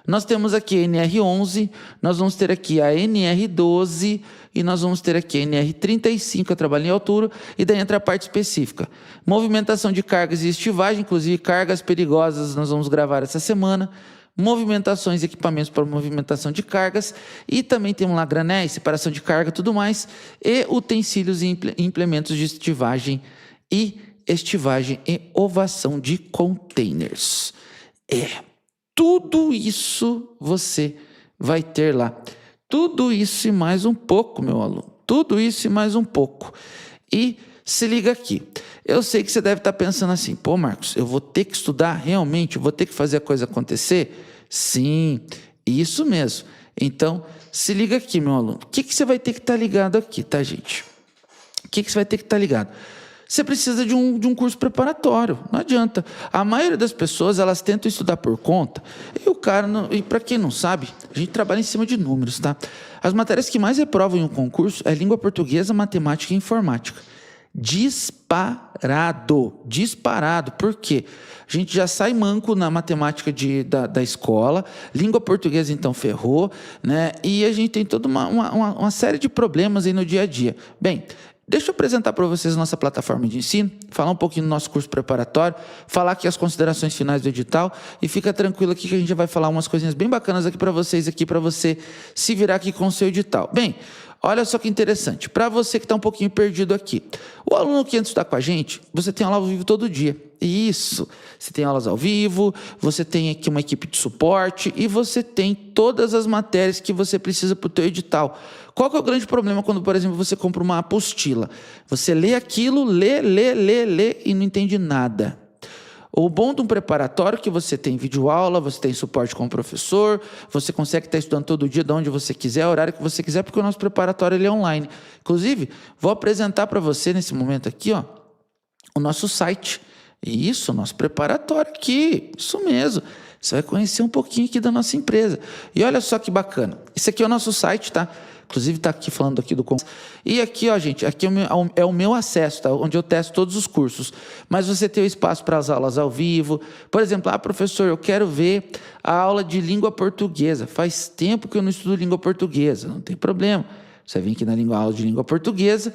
Nós temos aqui a NR11, nós vamos ter aqui a NR12 e nós vamos ter aqui a NR35, a trabalho em altura, e daí entra a parte específica. Movimentação de cargas e estivagem, inclusive cargas perigosas, nós vamos gravar essa semana. Movimentações e equipamentos para movimentação de cargas, e também temos lá granéis, separação de carga, tudo mais, e utensílios e implementos de estivagem e ovação de containers. Tudo isso você vai ter lá. Tudo isso e mais um pouco, meu aluno. Tudo isso e mais um pouco. E se liga aqui. Eu sei que você deve estar pensando assim, pô, Marcos, eu vou ter que estudar realmente? Eu vou ter que fazer a coisa acontecer? Sim, isso mesmo. Então, se liga aqui, meu aluno. O que você vai ter que estar ligado aqui, tá, gente? O que você vai ter que estar ligado? Você precisa de um curso preparatório, não adianta. A maioria das pessoas, elas tentam estudar por conta, e o cara, e para quem não sabe, a gente trabalha em cima de números, tá? As matérias que mais reprovam em um concurso é língua portuguesa, matemática e informática. Disparado. Por quê? A gente já sai manco na matemática da escola, língua portuguesa então ferrou, né? E a gente tem toda uma série de problemas aí no dia a dia. Bem, deixa eu apresentar para vocês a nossa plataforma de ensino, falar um pouquinho do nosso curso preparatório, falar aqui as considerações finais do edital, e fica tranquilo aqui que a gente vai falar umas coisinhas bem bacanas aqui para vocês, aqui para você se virar aqui com o seu edital. Bem, olha só que interessante, para você que está um pouquinho perdido aqui, o aluno que entra estudar com a gente, você tem aula ao vivo todo dia. Isso, você tem aulas ao vivo, você tem aqui uma equipe de suporte e você tem todas as matérias que você precisa para o teu edital. Qual que é o grande problema quando, por exemplo, você compra uma apostila? Você lê aquilo, lê e não entende nada. O bom de um preparatório é que você tem videoaula, você tem suporte com o professor, você consegue estar estudando todo dia de onde você quiser, a horário que você quiser, porque o nosso preparatório ele é online. Inclusive, vou apresentar para você nesse momento aqui, ó, o nosso site. Isso, nosso preparatório aqui, isso mesmo. Você vai conhecer um pouquinho aqui da nossa empresa. E olha só que bacana. Esse aqui é o nosso site, tá? Inclusive está aqui falando aqui do... E aqui, ó, gente, aqui é o meu acesso, tá? Onde eu testo todos os cursos. Mas você tem o espaço para as aulas ao vivo. Por exemplo, professor, eu quero ver a aula de língua portuguesa. Faz tempo que eu não estudo língua portuguesa. Não tem problema. Você vem aqui na aula de língua portuguesa...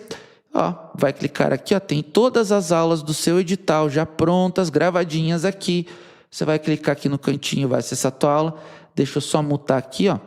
Ó, vai clicar aqui, ó, tem todas as aulas do seu edital já prontas, gravadinhas aqui. Você vai clicar aqui no cantinho, vai acessar a tua aula. Deixa eu só mutar aqui, ó.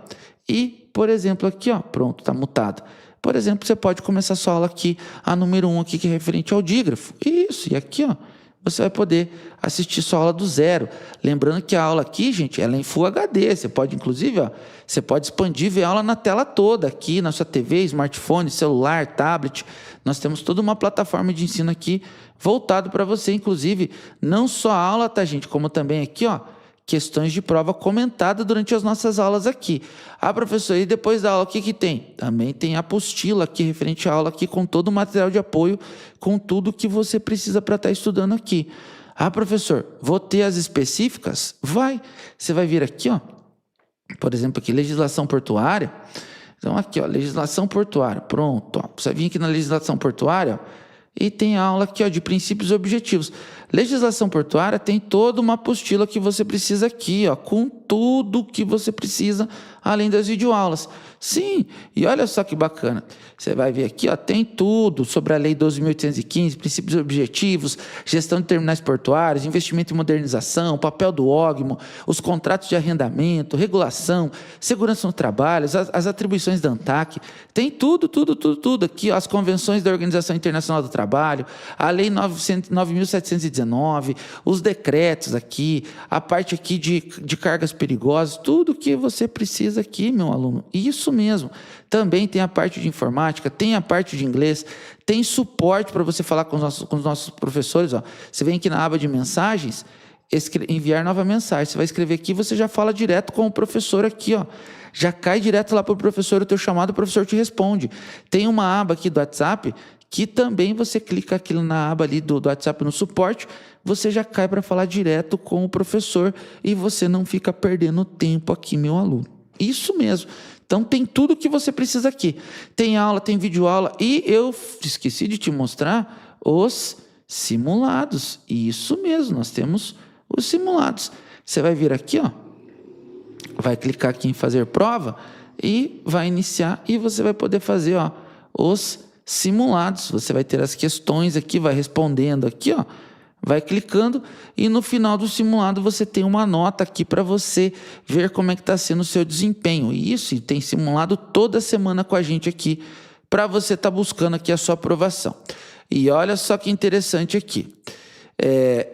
E, por exemplo, aqui, ó, pronto, tá mutado. Por exemplo, você pode começar a sua aula aqui, a número 1 aqui, que é referente ao dígrafo. Isso, e aqui, ó, você vai poder assistir sua aula do zero. Lembrando que a aula aqui, gente, ela é em Full HD. Você pode, inclusive, ó, você pode expandir e ver a aula na tela toda, aqui na sua TV, smartphone, celular, tablet. Nós temos toda uma plataforma de ensino aqui voltado para você, inclusive, não só a aula, tá, gente, como também aqui, ó, questões de prova comentada durante as nossas aulas aqui. Professor, e depois da aula, o que que tem? Também tem a apostila aqui, referente à aula aqui, com todo o material de apoio, com tudo que você precisa para estar estudando aqui. Professor, vou ter as específicas? Vai. Você vai vir aqui, ó, por exemplo, aqui, legislação portuária. Então, aqui, ó, legislação portuária, pronto. Ó. Você vir aqui na legislação portuária, ó, e tem aula aqui, ó, de princípios e objetivos. Legislação portuária tem toda uma apostila que você precisa aqui, ó, com tudo que você precisa, além das videoaulas. Sim, e olha só que bacana. Você vai ver aqui, ó, tem tudo sobre a Lei 12.815, princípios e objetivos, gestão de terminais portuários, investimento em modernização, papel do ógmo, os contratos de arrendamento, regulação, segurança no trabalho, as atribuições da ANTAC. Tem tudo aqui, ó, as convenções da Organização Internacional do Trabalho, a Lei 9.719, os decretos aqui, a parte aqui de cargas perigosas, tudo que você precisa aqui, meu aluno. Isso mesmo. Também tem a parte de informática, tem a parte de inglês, tem suporte para você falar com os nossos professores. Ó. Você vem aqui na aba de mensagens, enviar nova mensagem. Você vai escrever aqui, você já fala direto com o professor aqui, ó. Já cai direto lá para o professor, o teu chamado, o professor te responde. Tem uma aba aqui do WhatsApp que também você clica aqui na aba ali do WhatsApp no suporte, você já cai para falar direto com o professor e você não fica perdendo tempo aqui, meu aluno. Isso mesmo. Então tem tudo que você precisa aqui. Tem aula, tem videoaula e eu esqueci de te mostrar os simulados. Isso mesmo, nós temos os simulados. Você vai vir aqui, ó, vai clicar aqui em fazer prova e vai iniciar e você vai poder fazer, ó, os simulados. Você vai ter as questões aqui, vai respondendo aqui, ó, vai clicando e no final do simulado você tem uma nota aqui para você ver como é que está sendo o seu desempenho. Isso, e tem simulado toda semana com a gente aqui para você estar buscando aqui a sua aprovação. E olha só que interessante aqui.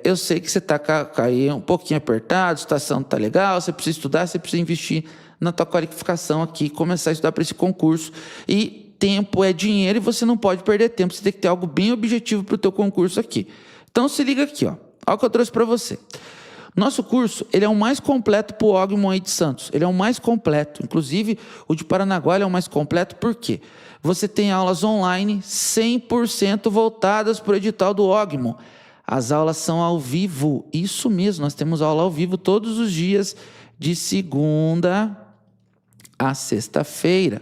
Eu sei que você está aí um pouquinho apertado, a situação não está legal, você precisa estudar, você precisa investir na tua qualificação aqui, começar a estudar para esse concurso. E tempo é dinheiro e você não pode perder tempo, você tem que ter algo bem objetivo para o teu concurso aqui. Então se liga aqui, ó. Olha o que eu trouxe para você. Nosso curso, ele é o mais completo para o OGMO aí de Santos. Ele é o mais completo. Inclusive, o de Paranaguá é o mais completo. Por quê? Você tem aulas online 100% voltadas para o edital do OGMO. As aulas são ao vivo. Isso mesmo, nós temos aula ao vivo todos os dias, de segunda a sexta-feira.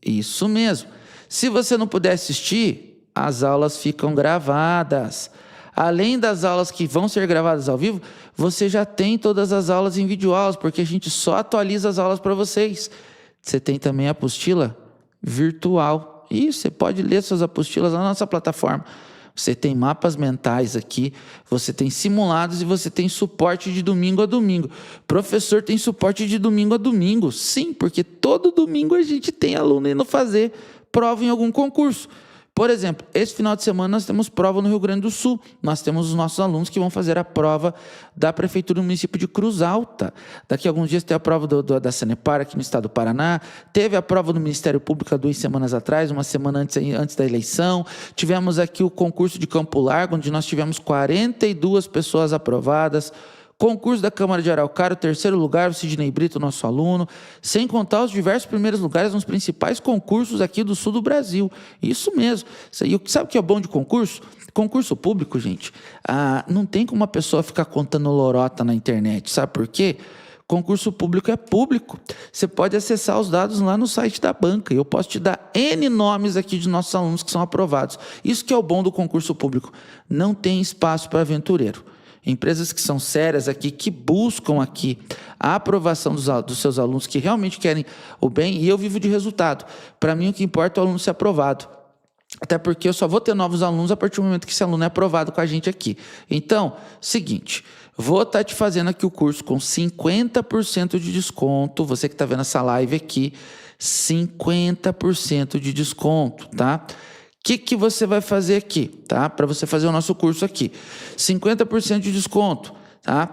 Isso mesmo. Se você não puder assistir, as aulas ficam gravadas. Além das aulas que vão ser gravadas ao vivo, você já tem todas as aulas em videoaulas, porque a gente só atualiza as aulas para vocês. Você tem também a apostila virtual. E você pode ler suas apostilas na nossa plataforma. Você tem mapas mentais aqui, você tem simulados e você tem suporte de domingo a domingo. Professor tem suporte de domingo a domingo. Sim, porque todo domingo a gente tem aluno indo fazer prova em algum concurso. Por exemplo, esse final de semana nós temos prova no Rio Grande do Sul. Nós temos os nossos alunos que vão fazer a prova da Prefeitura do município de Cruz Alta. Daqui a alguns dias tem a prova da Sanepar aqui no estado do Paraná. Teve a prova do Ministério Público há 2 semanas atrás, uma semana antes da eleição. Tivemos aqui o concurso de Campo Largo, onde nós tivemos 42 pessoas aprovadas. Concurso da Câmara de Araucária, o 3º lugar, o Sidney Brito, nosso aluno, sem contar os diversos primeiros lugares nos principais concursos aqui do sul do Brasil. Isso mesmo. E sabe o que é bom de concurso? Concurso público, gente, não tem como uma pessoa ficar contando lorota na internet. Sabe por quê? Concurso público é público. Você pode acessar os dados lá no site da banca. Eu posso te dar N nomes aqui de nossos alunos que são aprovados. Isso que é o bom do concurso público. Não tem espaço para aventureiro. Empresas que são sérias aqui, que buscam aqui a aprovação dos seus alunos, que realmente querem o bem, e eu vivo de resultado. Para mim, o que importa é o aluno ser aprovado. Até porque eu só vou ter novos alunos a partir do momento que esse aluno é aprovado com a gente aqui. Então, seguinte, vou estar te fazendo aqui o curso com 50% de desconto. Você que está vendo essa live aqui, 50% de desconto, tá? O que você vai fazer aqui, tá? Para você fazer o nosso curso aqui. 50% de desconto, tá?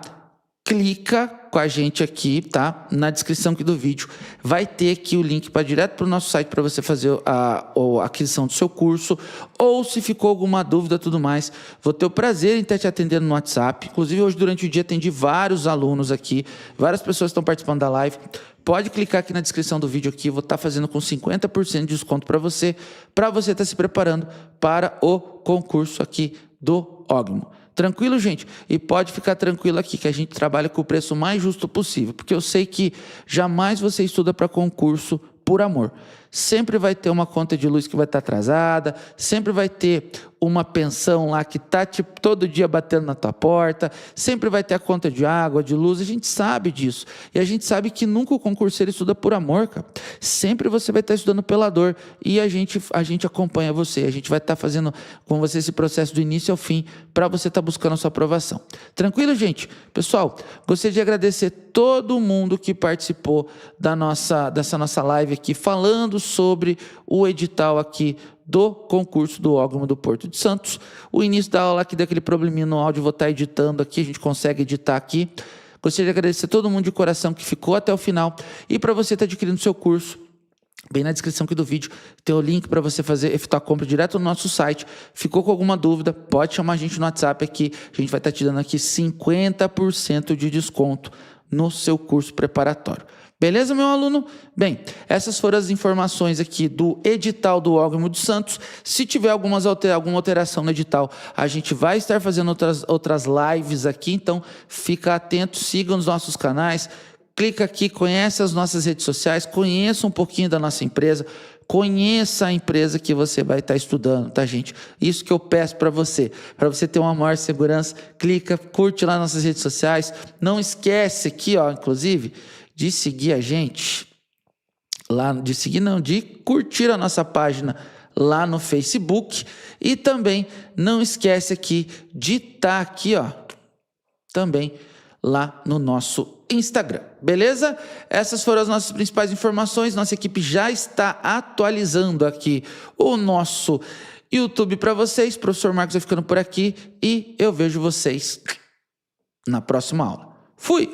Clica com a gente aqui, tá? Na descrição aqui do vídeo. Vai ter aqui o link para direto para o nosso site para você fazer a aquisição do seu curso. Ou se ficou alguma dúvida, tudo mais, vou ter o prazer em estar te atendendo no WhatsApp. Inclusive, hoje durante o dia atendi vários alunos aqui. Várias pessoas estão participando da live. Pode clicar aqui na descrição do vídeo aqui, vou estar fazendo com 50% de desconto para você estar se preparando para o concurso aqui do OGMO. Tranquilo, gente? E pode ficar tranquilo aqui, que a gente trabalha com o preço mais justo possível, porque eu sei que jamais você estuda para concurso por amor. sempre vai ter uma conta de luz que vai estar atrasada, sempre vai ter uma pensão lá que está tipo, todo dia batendo na tua porta, sempre vai ter a conta de água, de luz, a gente sabe disso. E a gente sabe que nunca o concurseiro estuda por amor, cara. Sempre você vai estar estudando pela dor e a gente acompanha você, a gente vai estar fazendo com você esse processo do início ao fim para você estar buscando a sua aprovação. Tranquilo, gente? Pessoal, gostaria de agradecer todo mundo que participou dessa nossa live aqui, falando sobre o edital aqui do concurso do Ógrimo do Porto de Santos. O início da aula aqui daquele probleminha no áudio, vou estar editando aqui, a gente consegue editar aqui. Gostaria de agradecer a todo mundo de coração que ficou até o final. E para você estar adquirindo seu curso, bem na descrição aqui do vídeo, tem o link para você efetuar a compra direto no nosso site. Ficou com alguma dúvida, pode chamar a gente no WhatsApp aqui. A gente vai estar te dando aqui 50% de desconto no seu curso preparatório. Beleza, meu aluno? Bem, essas foram as informações aqui do edital do Ógrimo de Santos. Se tiver alguma alteração no edital, a gente vai estar fazendo outras lives aqui, então fica atento, siga os nossos canais, clica aqui, conhece as nossas redes sociais, conheça um pouquinho da nossa empresa, conheça a empresa que você vai estar estudando, tá, gente? Isso que eu peço para você ter uma maior segurança, clica, curte lá nossas redes sociais, não esquece aqui, ó, inclusive, de seguir a gente lá, de curtir a nossa página lá no Facebook e também não esquece aqui de estar aqui, ó, também lá no nosso Instagram, beleza? Essas foram as nossas principais informações. Nossa equipe já está atualizando aqui o nosso YouTube para vocês. Professor Marcos vai ficando por aqui e eu vejo vocês na próxima aula. Fui!